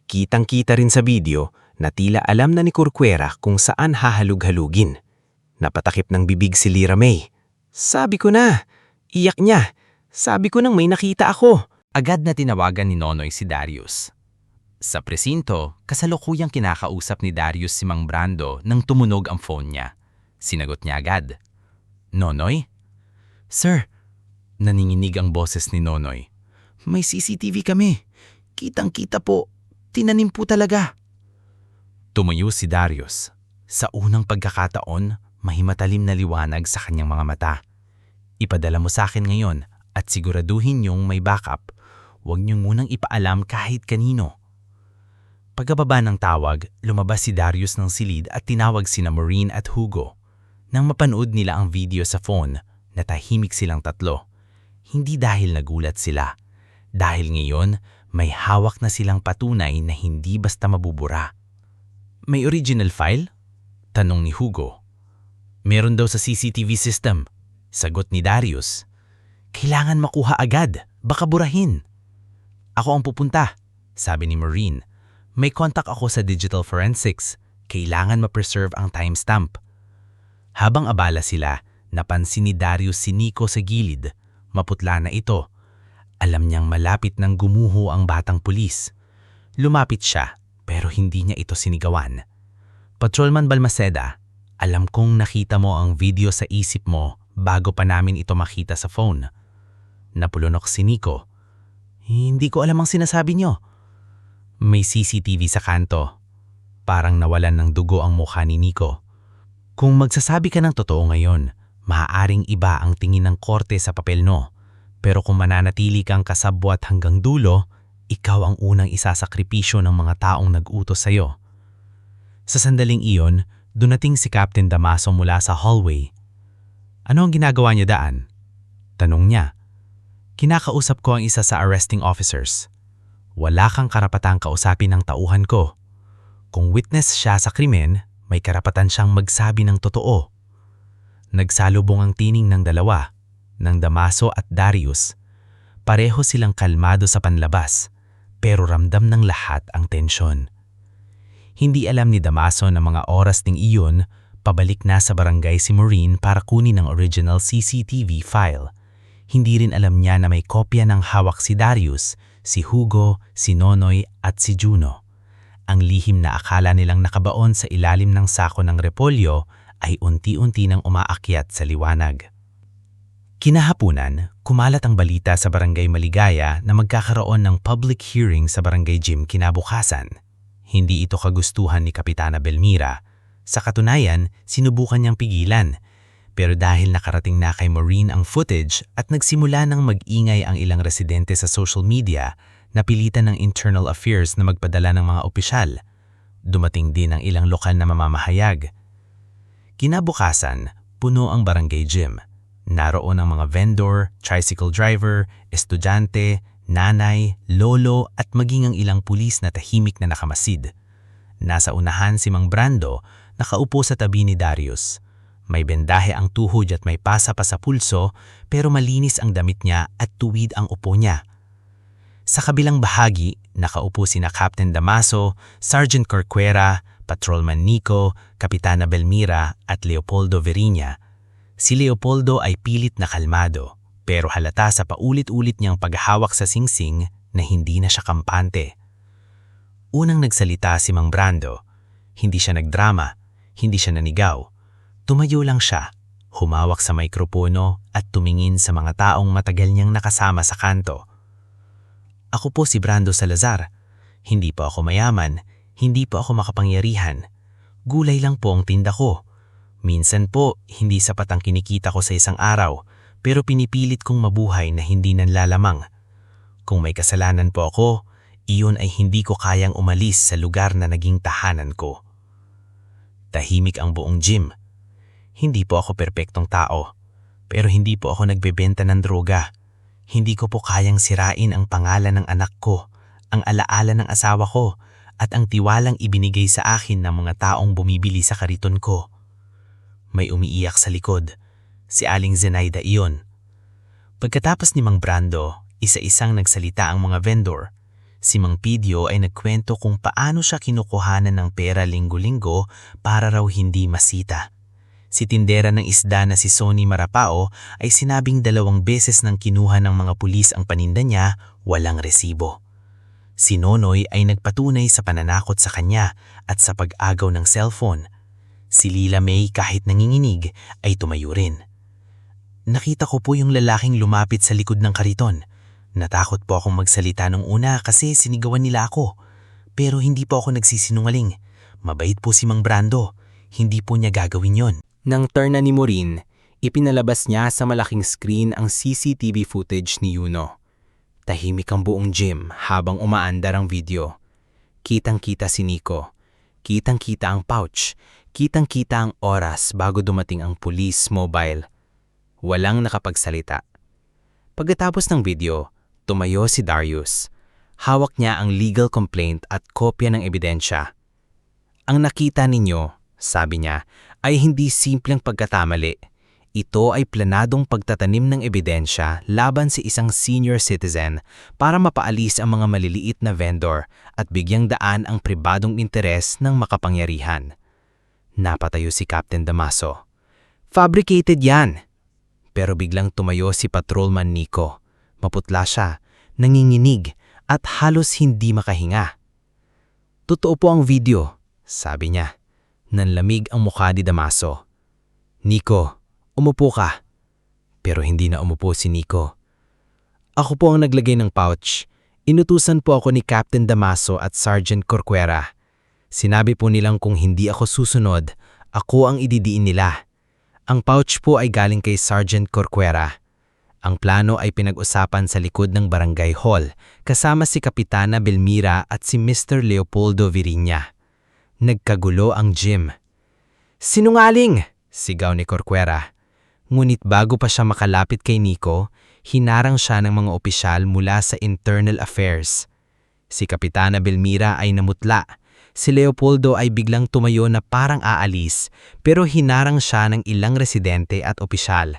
kitang-kita rin sa video na tila alam na ni Corcuera kung saan hahalug-halugin. Napatakip ng bibig si Lira May. Sabi ko na, iyak niya. Sabi ko nang may nakita ako. Agad na tinawagan ni Nonoy si Darius. Sa presinto, kasalukuyang kinakausap ni Darius si Mang Brando nang tumunog ang phone niya. Sinagot niya agad. Nonoy? Sir, naninginig ang boses ni Nonoy. May CCTV kami. Kitang-kita po. Tinanim po talaga. Tumuyo si Darius. Sa unang pagkakataon, mahimatalim na liwanag sa kanyang mga mata. Ipadala mo sa akin ngayon at siguraduhin niyong may backup. Huwag niyong munang ipaalam kahit kanino. Pagkababa ng tawag, lumabas si Darius ng silid at tinawag sina Maureen at Hugo. Nang mapanood nila ang video sa phone, natahimik silang tatlo. Hindi dahil nagulat sila. Dahil ngayon, may hawak na silang patunay na hindi basta mabubura. May original file? Tanong ni Hugo. Meron daw sa CCTV system. Sagot ni Darius. Kailangan makuha agad, baka burahin. Ako ang pupunta, sabi ni Maureen. May contact ako sa digital forensics. Kailangan ma-preserve ang timestamp. Habang abala sila, napansin ni Darius si Nico sa gilid. Maputla na ito. Alam niyang malapit nang gumuho ang batang pulis. Lumapit siya, pero hindi niya ito sinigawan. Patrolman Balmaceda, alam kong nakita mo ang video sa isip mo bago pa namin ito makita sa phone. Napulunok si Nico. Hindi ko alam ang sinasabi niyo. May CCTV sa kanto. Parang nawalan ng dugo ang mukha ni Nico. Kung magsasabi ka ng totoo ngayon, maaaring iba ang tingin ng korte sa papel no. Pero kung mananatili kang kasabwat hanggang dulo, ikaw ang unang isasakripisyo ng mga taong nag-utos sa'yo. Sa sandaling iyon, dumating si Captain Damaso mula sa hallway. Ano ang ginagawa niya daan? Tanong niya. Kinakausap ko ang isa sa arresting officers. Wala kang karapatang kausapin ng tauhan ko. Kung witness siya sa krimen, may karapatan siyang magsabi ng totoo. Nagsalubong ang tining ng dalawa, ng Damaso at Darius. Pareho silang kalmado sa panlabas, pero ramdam ng lahat ang tensyon. Hindi alam ni Damaso na mga oras ding iyon, pabalik na sa barangay si Maureen para kunin ang original CCTV file. Hindi rin alam niya na may kopya ng hawak si Darius, si Hugo, si Nonoy at si Juno. Ang lihim na akala nilang nakabaon sa ilalim ng sako ng repolyo ay unti-unti nang umaakyat sa liwanag. Kinahapunan, kumalat ang balita sa Barangay Maligaya na magkakaroon ng public hearing sa Barangay Gym kinabukasan. Hindi ito kagustuhan ni Kapitana Belmira. Sa katunayan, sinubukan niyang pigilan. Pero dahil nakarating na kay Maureen ang footage at nagsimula ng mag-ingay ang ilang residente sa social media, napilitan ng Internal Affairs na magpadala ng mga opisyal. Dumating din ang ilang lokal na mamamahayag. Kinabukasan, puno ang Barangay Gym. Naroon ang mga vendor, tricycle driver, estudyante, nanay, lolo at maging ang ilang pulis na tahimik na nakamasid. Nasa unahan si Mang Brando, nakaupo sa tabi ni Darius. May bendahe ang tuhod at may pasa pa sa pulso, pero malinis ang damit niya at tuwid ang upo niya. Sa kabilang bahagi, nakaupo sina Captain Damaso, Sergeant Corcuera, Patrolman Nico, Kapitana Belmira at Leopoldo Veriña. Si Leopoldo ay pilit na kalmado, pero halata sa paulit-ulit niyang paghahawak sa singsing na hindi na siya kampante. Unang nagsalita si Mang Brando. Hindi siya nagdrama, hindi siya nanigaw. Tumayo lang siya, humawak sa mikropono at tumingin sa mga taong matagal niyang nakasama sa kanto. Ako po si Brando Salazar. Hindi po ako mayaman, hindi po ako makapangyarihan. Gulay lang po ang tinda ko. Minsan po, hindi sapat ang kinikita ko sa isang araw, pero pinipilit kong mabuhay na hindi nanlalamang. Kung may kasalanan po ako, iyon ay hindi ko kayang umalis sa lugar na naging tahanan ko. Tahimik ang buong gym. Hindi po ako perpektong tao, pero hindi po ako nagbebenta ng droga. Hindi ko po kayang sirain ang pangalan ng anak ko, ang alaala ng asawa ko, at ang tiwalang ibinigay sa akin ng mga taong bumibili sa kariton ko. May umiiyak sa likod. Si Aling Zenaida iyon. Pagkatapos ni Mang Brando, isa-isang nagsalita ang mga vendor. Si Mang Pidio ay nagkwento kung paano siya kinukuhanan ng pera linggo-linggo para raw hindi masita. Si tindera ng isda na si Sonny Marapao ay sinabing 2 beses nang kinuha ng mga pulis ang paninda niya, walang resibo. Si Nonoy ay nagpatunay sa pananakot sa kanya at sa pag-agaw ng cellphone. Si Lila May kahit nanginginig ay tumayo rin. Nakita ko po yung lalaking lumapit sa likod ng kariton. Natakot po akong magsalita nung una kasi sinigawan nila ako. Pero hindi po ako nagsisinungaling. Mabait po si Mang Brando. Hindi po niya gagawin yon. Nang turn na ni Maureen, ipinalabas niya sa malaking screen ang CCTV footage ni Yuno. Tahimik ang buong gym habang umaandar ang video. Kitang-kita si Nico. Kitang-kita ang pouch. Kitang-kita ang oras bago dumating ang police mobile. Walang nakapagsalita. Pagkatapos ng video, tumayo si Darius. Hawak niya ang legal complaint at kopya ng ebidensya. Ang nakita ninyo, sabi niya, ay hindi simpleng pagkatamali. Ito ay planadong pagtatanim ng ebidensya laban sa isang senior citizen para mapaalis ang mga maliliit na vendor at bigyang daan ang pribadong interes ng makapangyarihan. Napatayo si Captain Damaso. Fabricated yan! Pero biglang tumayo si Patrolman Nico. Maputla siya, nanginginig at halos hindi makahinga. Totoo po ang video, sabi niya. Nanlamig ang mukha ni Damaso. Nico, umupo ka. Pero hindi na umupo si Nico. Ako po ang naglagay ng pouch. Inutusan po ako ni Captain Damaso at Sergeant Corcuera. Sinabi po nilang kung hindi ako susunod, ako ang ididiin nila. Ang pouch po ay galing kay Sergeant Corcuera. Ang plano ay pinag-usapan sa likod ng barangay hall kasama si Kapitana Belmira at si Mr. Leopoldo Veriña. Nagkagulo ang gym. Sinungaling! Sigaw ni Corcuera. Ngunit bago pa siya makalapit kay Nico, hinarang siya ng mga opisyal mula sa Internal Affairs. Si Kapitana Belmira ay namutla. Si Leopoldo ay biglang tumayo na parang aalis, pero hinarang siya ng ilang residente at opisyal.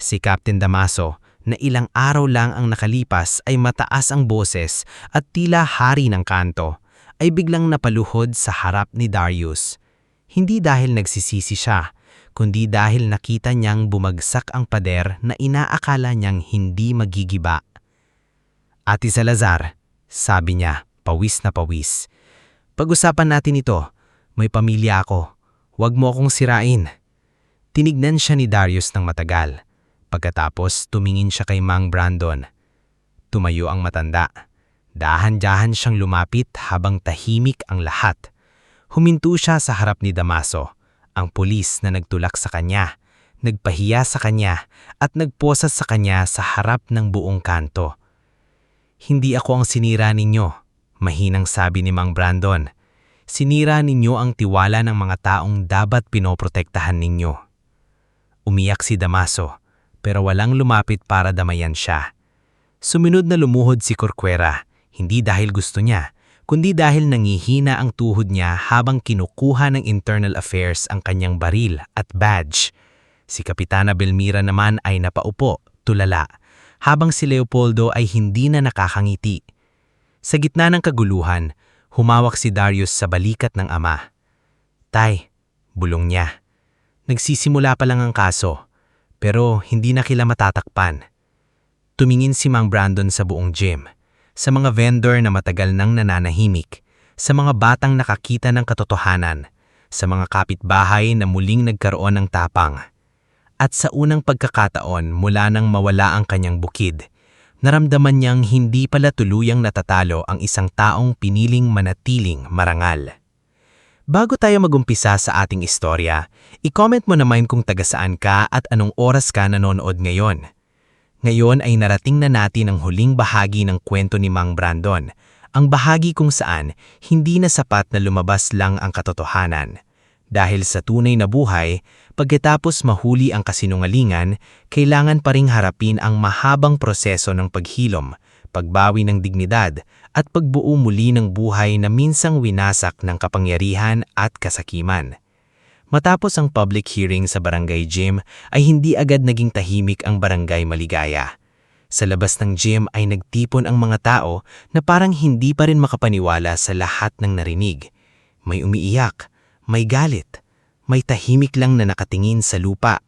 Si Captain Damaso, na ilang araw lang ang nakalipas ay mataas ang boses at tila hari ng kanto, ay biglang napaluhod sa harap ni Darius. Hindi dahil nagsisisi siya, kundi dahil nakita niyang bumagsak ang pader na inaakala niyang hindi magigiba. Ate Salazar, sabi niya, pawis na pawis. Pag-usapan natin ito, may pamilya ako. Huwag mo akong sirain. Tinignan siya ni Darius ng matagal. Pagkatapos tumingin siya kay Mang Brandon. Tumayo ang matanda. Dahan-dahan siyang lumapit habang tahimik ang lahat. Huminto siya sa harap ni Damaso, ang pulis na nagtulak sa kanya, nagpahiya sa kanya at nagposas sa kanya sa harap ng buong kanto. Hindi ako ang sinira ninyo, mahinang sabi ni Mang Brandon. Sinira ninyo ang tiwala ng mga taong dapat pinoprotektahan ninyo. Umiyak si Damaso, pero walang lumapit para damayan siya. Sumunod na lumuhod si Corcuera, hindi dahil gusto niya, kundi dahil nangihina ang tuhod niya habang kinukuha ng Internal Affairs ang kanyang baril at badge. Si Kapitana Belmira naman ay napaupo, tulala, habang si Leopoldo ay hindi na nakakangiti. Sa gitna ng kaguluhan, humawak si Darius sa balikat ng ama. Tay, bulong niya. Nagsisimula pa lang ang kaso, pero hindi na kila matatakpan. Tumingin si Mang Brandon sa buong gym, sa mga vendor na matagal nang nananahimik, sa mga batang nakakita ng katotohanan, sa mga kapitbahay na muling nagkaroon ng tapang. At sa unang pagkakataon mula nang mawala ang kanyang bukid, naramdaman niyang hindi pala tuluyang natatalo ang isang taong piniling manatiling marangal. Bago tayo magumpisa sa ating istorya, i-comment mo naman kung taga saan ka at anong oras ka nanonood ngayon. Ngayon ay narating na natin ang huling bahagi ng kwento ni Mang Brandon, ang bahagi kung saan hindi na sapat na lumabas lang ang katotohanan. Dahil sa tunay na buhay, pagkatapos mahuli ang kasinungalingan, kailangan pa ring harapin ang mahabang proseso ng paghilom, pagbawi ng dignidad, at pagbuo muli ng buhay na minsang winasak ng kapangyarihan at kasakiman. Matapos ang public hearing sa Barangay Gym ay hindi agad naging tahimik ang Barangay Maligaya. Sa labas ng gym ay nagtipon ang mga tao na parang hindi pa rin makapaniwala sa lahat ng narinig. May umiiyak, may galit, may tahimik lang na nakatingin sa lupa.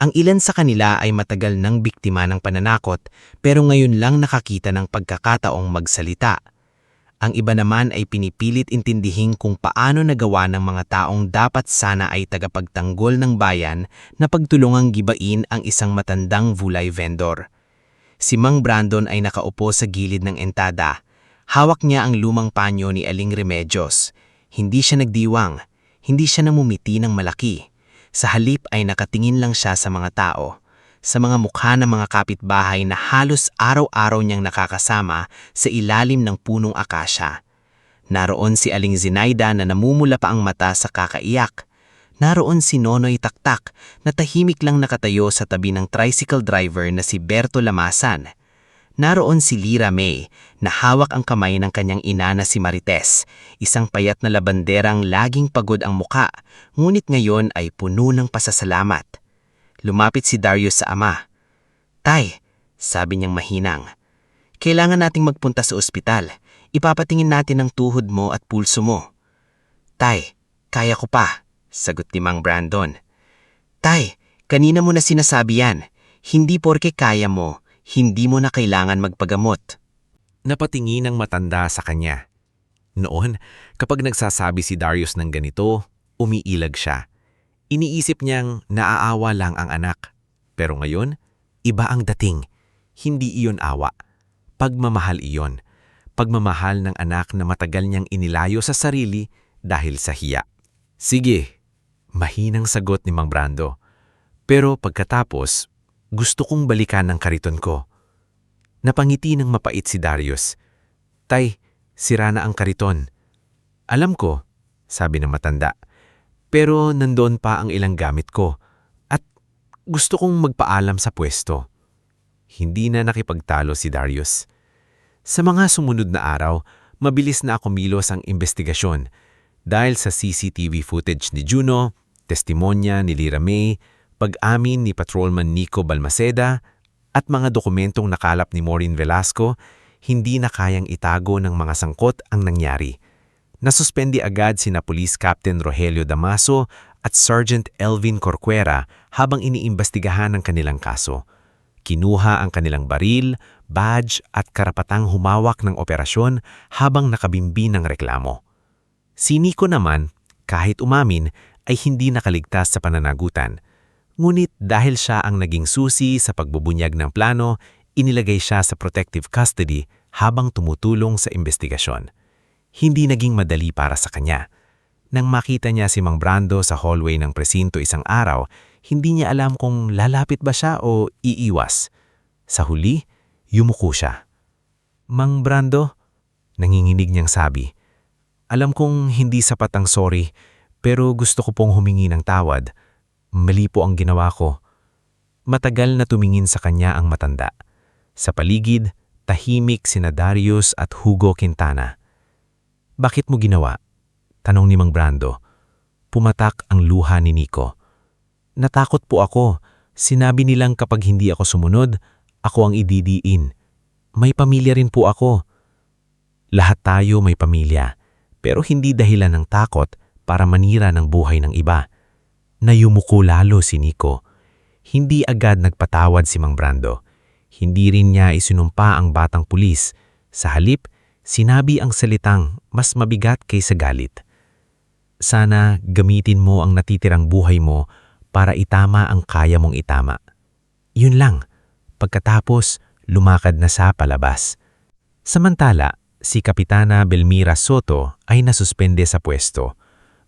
Ang ilan sa kanila ay matagal nang biktima ng pananakot pero ngayon lang nakakita ng pagkakataong magsalita. Ang iba naman ay pinipilit intindihin kung paano nagawa ng mga taong dapat sana ay tagapagtanggol ng bayan na pagtulungang gibain ang isang matandang vulay vendor. Si Mang Brandon ay nakaupo sa gilid ng entada. Hawak niya ang lumang panyo ni Aling Remedios. Hindi siya nagdiwang, hindi siya namumiti ng malaki. Sa halip ay nakatingin lang siya sa mga tao, sa mga mukha ng mga kapitbahay na halos araw-araw niyang nakakasama sa ilalim ng punong akasya. Naroon si Aling Zinaida na namumula pa ang mata sa kakaiyak. Naroon si Nonoy Taktak na tahimik lang nakatayo sa tabi ng tricycle driver na si Berto Lamasan. Naroon si Lira May na hawak ang kamay ng kanyang ina na si Marites, isang payat na labanderang laging pagod ang muka, ngunit ngayon ay puno ng pasasalamat. Lumapit si Darius sa ama. Tay, sabi niyang mahinang, kailangan nating magpunta sa ospital. Ipapatingin natin ang tuhod mo at pulso mo. Tay, kaya ko pa, sagot ni Mang Brandon. Tay, kanina mo na sinasabi yan. Hindi porke kaya mo, hindi mo na kailangan magpagamot. Napatingin ang matanda sa kanya. Noon, kapag nagsasabi si Darius ng ganito, umiilag siya. Iniisip niyang naaawa lang ang anak. Pero ngayon, iba ang dating. Hindi iyon awa. Pagmamahal iyon. Pagmamahal ng anak na matagal niyang inilayo sa sarili dahil sa hiya. Sige, mahinang sagot ni Mang Brando. Pero pagkatapos, gusto kong balikan ang kariton ko. Napangiti ng mapait si Darius. Tay, sira na ang kariton. Alam ko, sabi ng matanda. Pero nandoon pa ang ilang gamit ko at gusto kong magpaalam sa pwesto. Hindi na nakipagtalo si Darius. Sa mga sumunod na araw, Mabilis na kumilos ang investigasyon dahil sa CCTV footage ni Juno, testimonya ni Lyra May, pag-amin ni Patrolman Nico Balmaceda at mga dokumentong nakalap ni Maureen Velasco, hindi na kayang itago ng mga sangkot ang nangyari. Nasuspende agad sina Police Captain Rogelio Damaso at Sergeant Elvin Corcuera habang iniimbestigahan ang kanilang kaso. Kinuha ang kanilang baril, badge at karapatang humawak ng operasyon habang nakabimbi ng reklamo. Si Nico naman, kahit umamin, ay hindi nakaligtas sa pananagutan. Ngunit dahil siya ang naging susi sa pagbubunyag ng plano, inilagay siya sa protective custody habang tumutulong sa investigasyon. Hindi naging madali para sa kanya. Nang makita niya si Mang Brando sa hallway ng presinto isang araw, hindi niya alam kung lalapit ba siya o iiwas. Sa huli, yumuko siya. "Mang Brando," nanginginig niyang sabi, "alam kong hindi sapat ang sorry, pero gusto ko pong humingi ng tawad. Mali po ang ginawa ko." Matagal na tumingin sa kanya ang matanda. Sa paligid, tahimik sina Darius at Hugo Quintana. "Bakit mo ginawa?" tanong ni Mang Brando. Pumatak ang luha ni Nico. "Natakot po ako. Sinabi nilang kapag hindi ako sumunod, ako ang ididiin. May pamilya rin po ako." Lahat tayo may pamilya, pero hindi dahilan ng takot para manira ng buhay ng iba. Nayumuko lalo si Nico. Hindi agad nagpatawad si Mang Brando. Hindi rin niya isinumpa ang batang pulis. Sa halip, sinabi ang salitang mas mabigat kaysa galit. "Sana gamitin mo ang natitirang buhay mo para itama ang kaya mong itama." Yun lang. Pagkatapos, lumakad na sa palabas. Samantala, si Kapitana Belmira Soto ay nasuspende sa pwesto.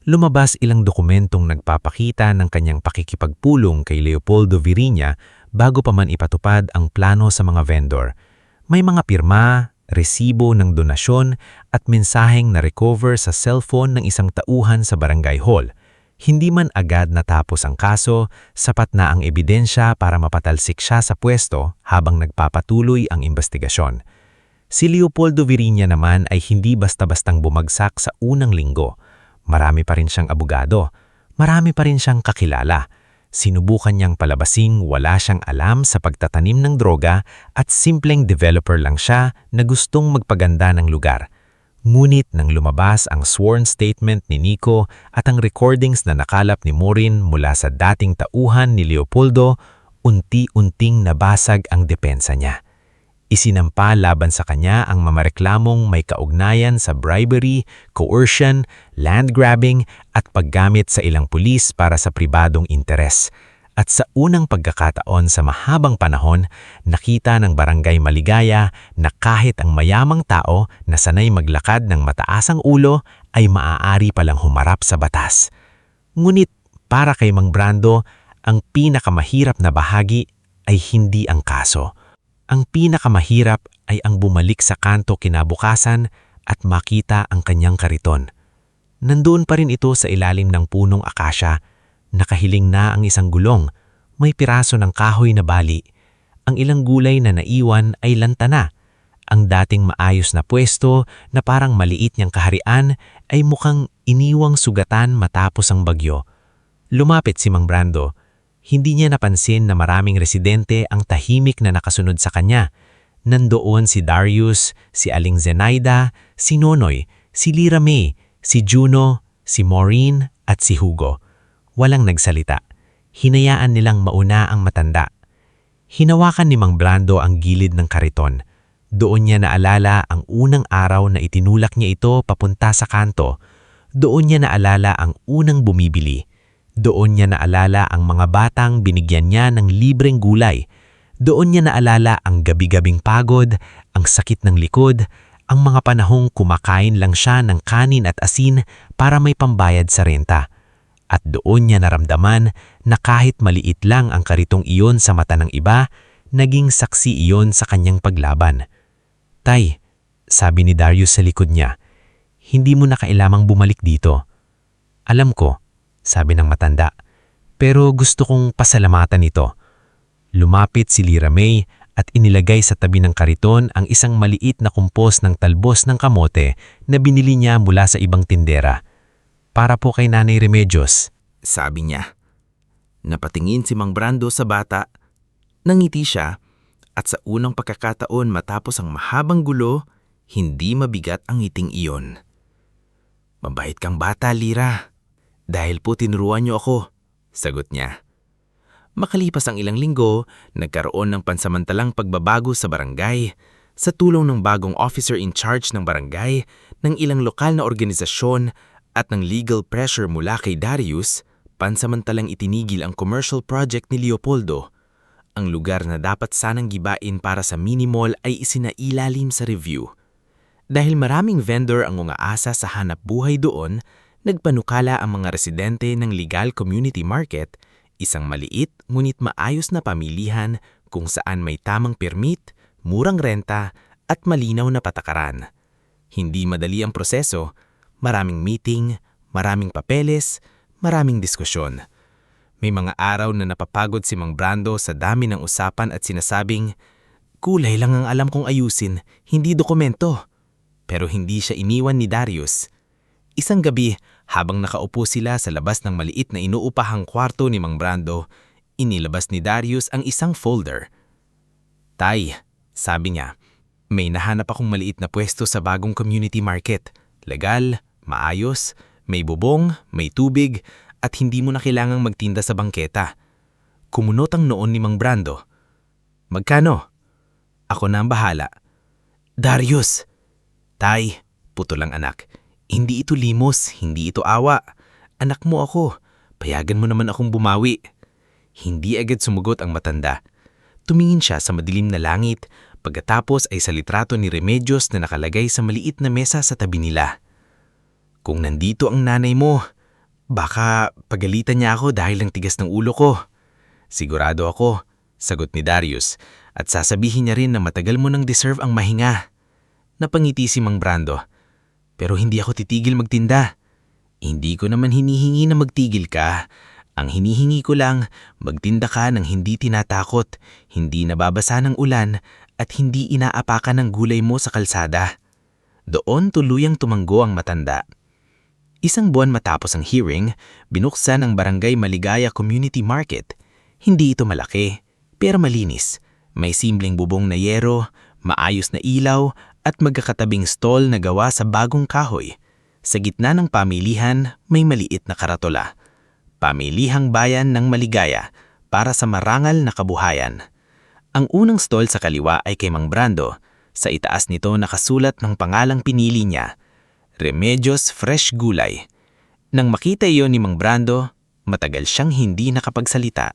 Lumabas ilang dokumentong nagpapakita ng kanyang pakikipagpulong kay Leopoldo Viriña bago pa man ipatupad ang plano sa mga vendor. May mga pirma, resibo ng donasyon at mensaheng na-recover sa cellphone ng isang tauhan sa barangay hall. Hindi man agad natapos ang kaso, sapat na ang ebidensya para mapatalsik siya sa pwesto habang nagpapatuloy ang investigasyon. Si Leopoldo Viriña naman ay hindi basta-bastang bumagsak sa unang linggo. Marami pa rin siyang abogado, marami pa rin siyang kakilala. Sinubukan niyang palabasing wala siyang alam sa pagtatanim ng droga at simpleng developer lang siya na gustong magpaganda ng lugar. Ngunit nang lumabas ang sworn statement ni Nico at ang recordings na nakalap ni Maureen mula sa dating tauhan ni Leopoldo, unti-unting nabasag ang depensa niya. Isinampa laban sa kanya ang mamareklamong may kaugnayan sa bribery, coercion, land grabbing at paggamit sa ilang pulis para sa pribadong interes. At sa unang pagkakataon sa mahabang panahon, nakita ng Barangay Maligaya na kahit ang mayamang tao na sanay maglakad ng mataasang ulo ay maaari palang humarap sa batas. Ngunit para kay Mang Brando, ang pinakamahirap na bahagi ay hindi ang kaso. Ang pinakamahirap ay ang bumalik sa kanto kinabukasan at makita ang kanyang kariton. Nandoon pa rin ito sa ilalim ng punong akasya. Nakahiling na ang isang gulong, may piraso ng kahoy na bali. Ang ilang gulay na naiwan ay lantana. Ang dating maayos na pwesto na parang maliit niyang kaharian ay mukhang iniwang sugatan matapos ang bagyo. Lumapit si Mang Brando. Hindi niya napansin na maraming residente ang tahimik na nakasunod sa kanya. Nandoon si Darius, si Aling Zenaida, si Nonoy, si Lyra May, si Juno, si Maureen at si Hugo. Walang nagsalita. Hinayaan nilang mauna ang matanda. Hinawakan ni Mang Brando ang gilid ng kariton. Doon niya naalala ang unang araw na itinulak niya ito papunta sa kanto. Doon niya naalala ang unang bumibili. Doon niya naalala ang mga batang binigyan niya ng libreng gulay. Doon niya naalala ang gabi-gabing pagod, ang sakit ng likod, ang mga panahong kumakain lang siya ng kanin at asin para may pambayad sa renta. At doon niya naramdaman na kahit maliit lang ang karitong iyon sa mata ng iba, naging saksi iyon sa kanyang paglaban. "Tay," sabi ni Darius sa likod niya, "hindi mo na kailamang bumalik dito." "Alam ko," sabi ng matanda, "pero gusto kong pasalamatan ito." Lumapit si Lyra May at inilagay sa tabi ng kariton ang isang maliit na kumpos ng talbos ng kamote na binili niya mula sa ibang tindera. Para po kay Nanay Remedios. Sabi niya. Napatingin si Mang Brando sa bata. Nangiti siya at sa unang pagkakataon matapos ang mahabang gulo, hindi mabigat ang ngiting iyon. Mabait kang bata, Lira. Dahil po tinuruan niyo ako, sagot niya. Makalipas ang ilang linggo, nagkaroon ng pansamantalang pagbabago sa barangay sa tulong ng bagong officer in charge ng barangay, ng ilang lokal na organisasyon at ng legal pressure mula kay Darius, pansamantalang itinigil ang commercial project ni Leopoldo. Ang lugar na dapat sanang gibain para sa mini-mall ay isinailalim sa review. Dahil maraming vendor ang umaasa sa hanap buhay doon, nagpanukala ang mga residente ng legal community market, isang maliit ngunit maayos na pamilihan kung saan may tamang permit, murang renta at malinaw na patakaran. Hindi madali ang proseso, maraming meeting, maraming papeles, maraming diskusyon. May mga araw na napapagod si Mang Brando sa dami ng usapan at sinasabing, "Kulay lang ang alam kong ayusin, hindi dokumento." Pero hindi siya iniwan ni Darius. Isang gabi, habang nakaupo sila sa labas ng maliit na inuupahang kwarto ni Mang Brando, inilabas ni Darius ang isang folder. "Tay," sabi niya, "may nahanap akong maliit na pwesto sa bagong community market. Legal, maayos, may bubong, may tubig, at hindi mo na kailangang magtinda sa bangketa." Kumunot ang noon ni Mang Brando. "Magkano?" "Ako na ang bahala." "Darius!" "Tay," putol ang anak, "hindi ito limos, hindi ito awa. Anak mo ako, payagan mo naman akong bumawi." Hindi agad sumugot ang matanda. Tumingin siya sa madilim na langit, pagkatapos ay sa litrato ni Remedios na nakalagay sa maliit na mesa sa tabi nila. "Kung nandito ang nanay mo, baka pagalitan niya ako dahil ang tigas ng ulo ko." "Sigurado ako," sagot ni Darius, "at sasabihin niya rin na matagal mo nang deserve ang mahinga." Napangiti si Mang Brando. "Pero hindi ako titigil magtinda. Hindi ko naman hinihingi na magtigil ka. Ang hinihingi ko lang, magtinda ka ng hindi tinatakot, hindi nababasa ng ulan, at hindi inaapakan ng gulay mo sa kalsada." Doon tuluyang tumanggo ang matanda. Isang buwan matapos ang hearing, binuksan ang Barangay Maligaya Community Market. Hindi ito malaki, pero malinis. May simpleng bubong na yero, maayos na ilaw, at magkakatabing stall na gawa sa bagong kahoy. Sa gitna ng pamilihan, may maliit na karatula. "Pamilihang Bayan ng Maligaya, para sa marangal na kabuhayan." Ang unang stall sa kaliwa ay kay Mang Brando. Sa itaas nito nakasulat ng pangalang pinili niya, Remedios Fresh Gulay. Nang makita iyon ni Mang Brando, matagal siyang hindi nakapagsalita.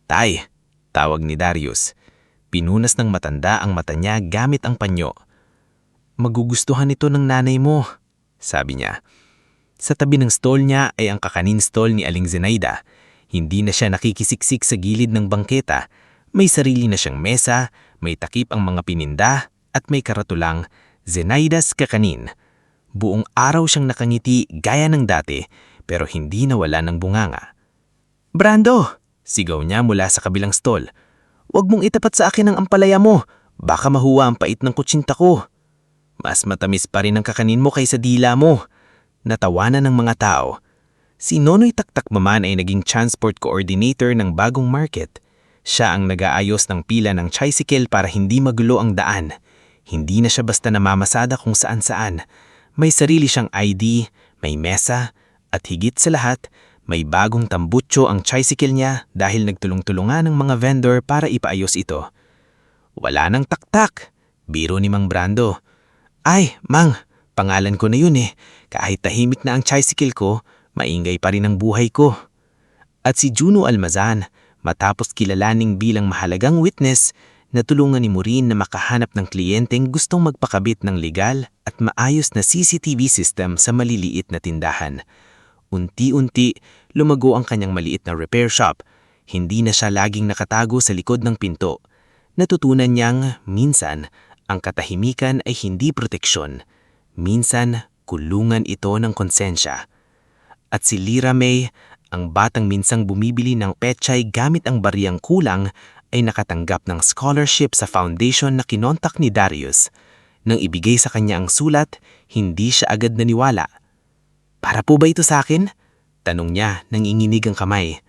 "Tay," tawag ni Darius. Pinunas ng matanda ang mata niya gamit ang panyo. "Magugustuhan ito ng nanay mo," sabi niya. Sa tabi ng stall niya ay ang kakanin stall ni Aling Zenaida. Hindi na siya nakikisiksik sa gilid ng bangketa. May sarili na siyang mesa, may takip ang mga pininda, at may karatulang Zenaida's Kakanin. Buong araw siyang nakangiti gaya ng dati, pero hindi nawala ng bunganga. "Brando!" sigaw niya mula sa kabilang stall. "Huwag mong itapat sa akin ang ampalaya mo. Baka mahuwa ang pait ng kutsinta ko." "Mas matamis pa rin ang kakanin mo kaysa dila mo." Natawanan ng mga tao. Si Nonoy Taktak Maman ay naging transport coordinator ng bagong market. Siya ang nag-aayos ng pila ng tricycle para hindi magulo ang daan. Hindi na siya basta namamasada kung saan-saan. May sarili siyang ID, may mesa, at higit sa lahat, may bagong tambutso ang tricycle niya dahil nagtulong-tulungan ng mga vendor para ipaayos ito. "Wala nang taktak," biro ni Mang Brando. "Ay, Mang, pangalan ko na yun eh. Kahit tahimik na ang tricycle ko, maingay pa rin ang buhay ko." At si Juno Almazan, matapos kilalaning bilang mahalagang witness, natulungan ni Maureen na makahanap ng kliyenteng gustong magpakabit ng legal at maayos na CCTV system sa maliliit na tindahan. Unti-unti, lumago ang kanyang maliit na repair shop. Hindi na siya laging nakatago sa likod ng pinto. Natutunan niyang minsan, ang katahimikan ay hindi proteksyon. Minsan, kulungan ito ng konsensya. At si Lira May, ang batang minsang bumibili ng pechay gamit ang bariyang kulang, ay nakatanggap ng scholarship sa foundation na kinontak ni Darius. Nang ibigay sa kanya ang sulat, hindi siya agad naniwala. "Para po ba ito sa akin?" Tanong niya, nanginginig ang kamay.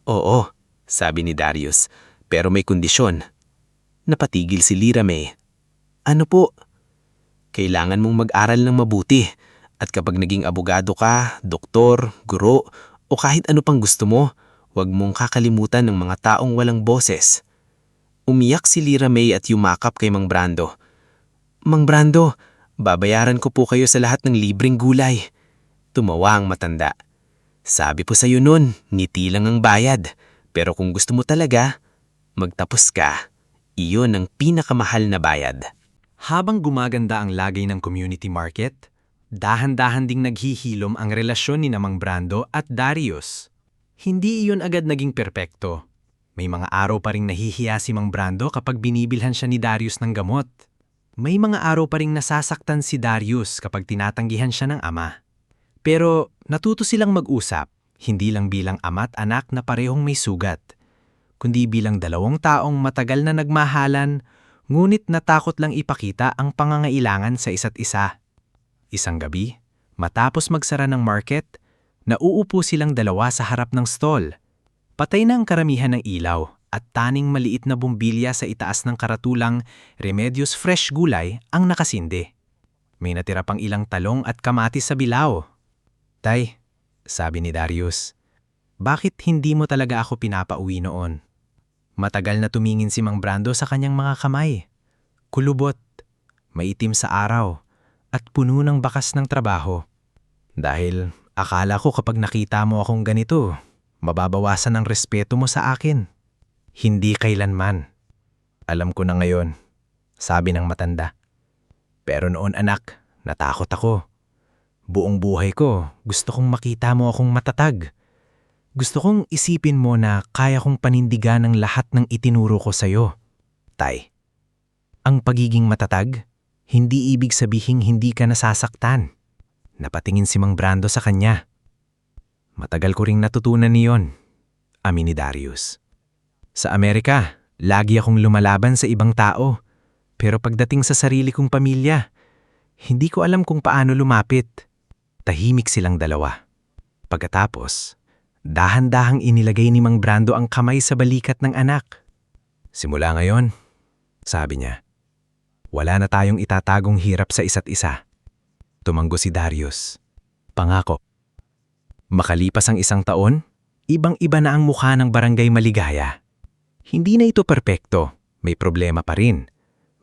"Oo," sabi ni Darius, "pero may kondisyon." Napatigil si Lyra May. "Ano po?" "Kailangan mong mag-aral ng mabuti. At kapag naging abogado ka, doktor, guro, o kahit ano pang gusto mo, huwag mong kakalimutan ng mga taong walang boses." Umiyak si Lyra May at yumakap kay Mang Brando. "Mang Brando, babayaran ko po kayo sa lahat ng libreng gulay." Tumawa ang matanda. "Sabi po sa'yo nun, ngiti lang ang bayad. Pero kung gusto mo talaga, magtapos ka. Iyon ang pinakamahal na bayad." Habang gumaganda ang lagay ng community market, dahan-dahan ding naghihilom ang relasyon ni Mang Brando at Darius. Hindi iyon agad naging perpekto. May mga araw pa ring nahihiya si Mang Brando kapag binibilhan siya ni Darius ng gamot. May mga araw pa ring nasasaktan si Darius kapag tinatanggihan siya ng ama. Pero natuto silang mag-usap, hindi lang bilang ama't anak na parehong may sugat, kundi bilang dalawang taong matagal na nagmahalan, ngunit natakot lang ipakita ang pangangailangan sa isa't isa. Isang gabi, matapos magsara ng market, nauupo silang dalawa sa harap ng stall. Patay na ang karamihan ng ilaw at taning maliit na bumbilya sa itaas ng karatulang Remedios Fresh Gulay ang nakasindi. May natira pang ilang talong at kamatis sa bilao. "Tay," sabi ni Darius, "bakit hindi mo talaga ako pinapauwi noon?" Matagal na tumingin si Mang Brando sa kanyang mga kamay. Kulubot, maitim sa araw, at puno ng bakas ng trabaho. "Dahil akala ko kapag nakita mo akong ganito, mababawasan ang respeto mo sa akin." "Hindi kailanman. Alam ko na ngayon," sabi ng matanda. "Pero noon anak, natakot ako. Buong buhay ko, gusto kong makita mo akong matatag. Gusto kong isipin mo na kaya kong panindigan ang lahat ng itinuro ko sa'yo." "Tay, ang pagiging matatag, hindi ibig sabihing hindi ka nasasaktan." Napatingin si Mang Brando sa kanya. "Matagal ko ring natutunan niyon," amin ni Darius. "Sa Amerika, lagi akong lumalaban sa ibang tao. Pero pagdating sa sarili kong pamilya, hindi ko alam kung paano lumapit." Tahimik silang dalawa. Pagkatapos, dahan-dahang inilagay ni Mang Brando ang kamay sa balikat ng anak. "Simula ngayon," sabi niya, "wala na tayong itatagong hirap sa isa't isa." Tumanggo si Darius. "Pangako." Makalipas ang isang taon, ibang-iba na ang mukha ng Barangay Maligaya. Hindi na ito perpekto, may problema pa rin.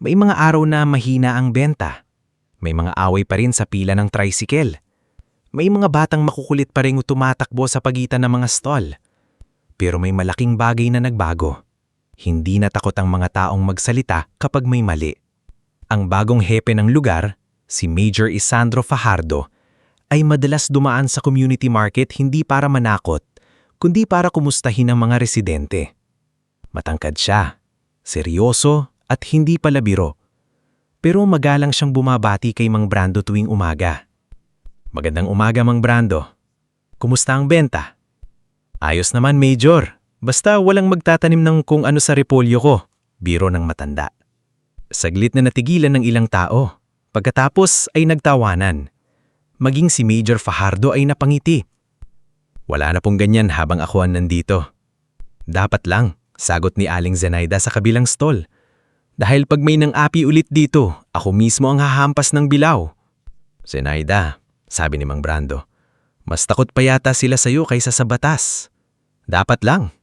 May mga araw na mahina ang benta. May mga away pa rin sa pila ng tricycle. May mga batang makukulit pa rin tumatakbo sa pagitan ng mga stall. Pero may malaking bagay na nagbago. Hindi na takot ang mga taong magsalita kapag may mali. Ang bagong hepe ng lugar, si Major Isandro Fajardo, ay madalas dumaan sa community market hindi para manakot, kundi para kumustahin ang mga residente. Matangkad siya, seryoso at hindi pala biro. Pero magalang siyang bumabati kay Mang Brando tuwing umaga. "Magandang umaga, Mang Brando. Kumusta ang benta?" "Ayos naman, Major. Basta walang magtatanim ng kung ano sa repolyo ko," biro ng matanda. Saglit na natigilan ng ilang tao. Pagkatapos ay nagtawanan. Maging si Major Fajardo ay napangiti. "Wala na pong ganyan habang ako ang nandito." "Dapat lang," sagot ni Aling Zenaida sa kabilang stall. "Dahil pag may nang-api ulit dito, ako mismo ang hahampas ng bilaw." "Zenaida," sabi ni Mang Brando, "mas takot pa yata sila sa'yo kaysa sa batas." "Dapat lang."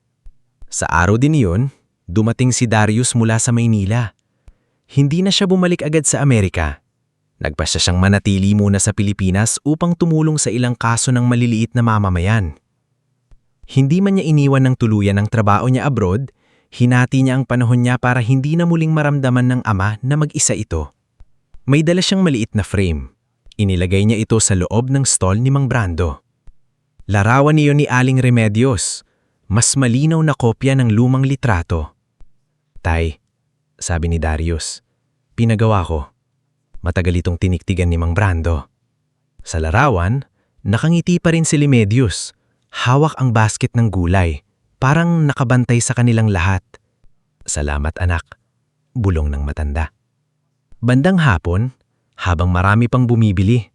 Sa araw din iyon, dumating si Darius mula sa Maynila. Hindi na siya bumalik agad sa Amerika. Nagpasya siyang manatili muna sa Pilipinas upang tumulong sa ilang kaso ng maliliit na mamamayan. Hindi man niya iniwan ng tuluyan ang trabaho niya abroad, hinati niya ang panahon niya para hindi na muling maramdaman ng ama na mag-isa ito. May dala siyang maliit na frame. Inilagay niya ito sa loob ng stall ni Mang Brando. Larawan niyo ni Aling Remedios, mas malinaw na kopya ng lumang litrato. "Tay," sabi ni Darius, "pinagawa ko." Matagal itong tiniktigan ni Mang Brando. Sa larawan, nakangiti pa rin si Remedios. Hawak ang basket ng gulay, parang nakabantay sa kanilang lahat. Salamat anak, bulong ng matanda. Bandang hapon, habang marami pang bumibili,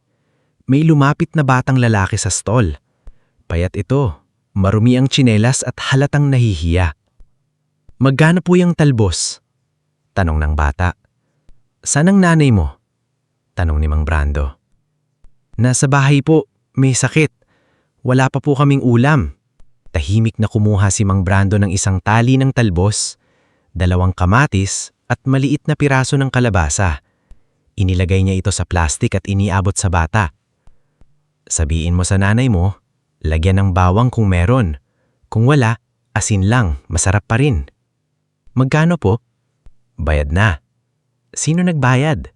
may lumapit na batang lalaki sa stall. Payat ito, marumi ang tsinelas at halatang nahihiya. Magkano po yung talbos? Tanong ng bata. Saan ang nanay mo? Tanong ni Mang Brando. Nasa bahay po, may sakit. Wala pa po kaming ulam. Tahimik na kumuha si Mang Brando ng isang tali ng talbos, 2 kamatis at maliit na piraso ng kalabasa. Inilagay niya ito sa plastik at iniabot sa bata. Sabihin mo sa nanay mo, lagyan ng bawang kung meron. Kung wala, asin lang, masarap pa rin. Magkano po? Bayad na. Sino nagbayad?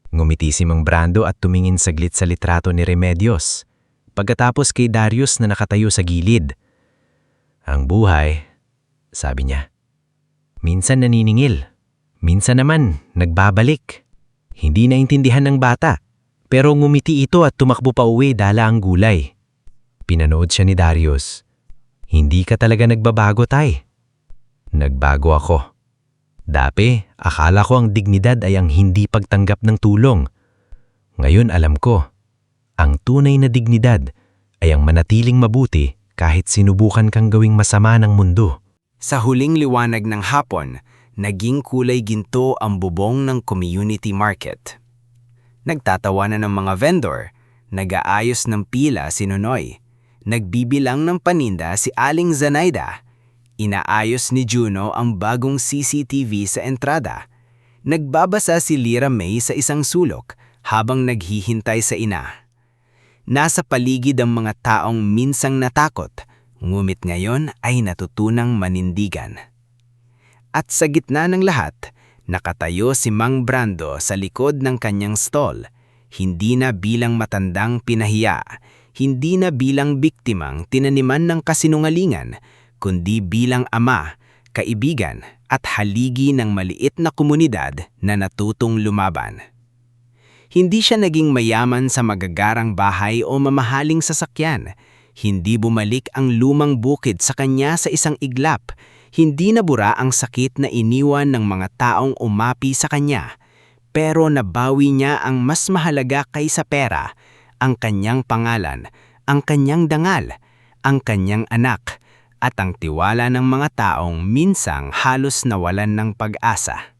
Ngumiti si Mang Brando at tumingin saglit sa litrato ni Remedios. Pagkatapos kay Darius na nakatayo sa gilid. Ang buhay, sabi niya. Minsan naniningil, minsan naman nagbabalik. Hindi naintindihan ng bata, pero ngumiti ito at tumakbo pa uwi dala ang gulay. Pinanood siya ni Darius. Hindi ka talaga nagbabago, tay. Nagbago ako. Dati, akala ko ang dignidad ay ang hindi pagtanggap ng tulong. Ngayon alam ko, ang tunay na dignidad ay ang manatiling mabuti kahit sinubukan kang gawing masama ng mundo. Sa huling liwanag ng hapon, naging kulay ginto ang bubong ng community market. Nagtatawanan ng mga vendor, nag-aayos ng pila si Nonoy, nagbibilang ng paninda si Aling Zanaida, inaayos ni Juno ang bagong CCTV sa entrada, nagbabasa si Lira May sa isang sulok habang naghihintay sa ina. Nasa paligid ang mga taong minsang natakot, ngumit ngayon ay natutunang manindigan. At sa gitna ng lahat, nakatayo si Mang Brando sa likod ng kanyang stall, hindi na bilang matandang pinahiya, hindi na bilang biktimang tinaniman ng kasinungalingan, kundi bilang ama, kaibigan at haligi ng maliit na komunidad na natutong lumaban. Hindi siya naging mayaman sa magagarang bahay o mamahaling sasakyan. Hindi bumalik ang lumang bukid sa kanya sa isang iglap. Hindi nabura ang sakit na iniwan ng mga taong umapi sa kanya. Pero nabawi niya ang mas mahalaga kaysa pera, ang kanyang pangalan, ang kanyang dangal, ang kanyang anak, at ang tiwala ng mga taong minsang halos nawalan ng pag-asa.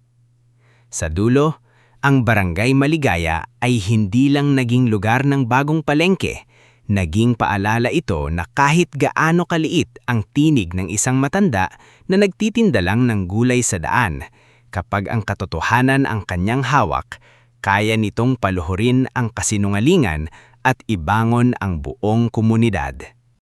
Sa dulo, ang Barangay Maligaya ay hindi lang naging lugar ng bagong palengke. Naging paalala ito na kahit gaano kaliit ang tinig ng isang matanda na nagtitinda lang ng gulay sa daan, kapag ang katotohanan ang kanyang hawak, kaya nitong paluhurin ang kasinungalingan at ibangon ang buong komunidad.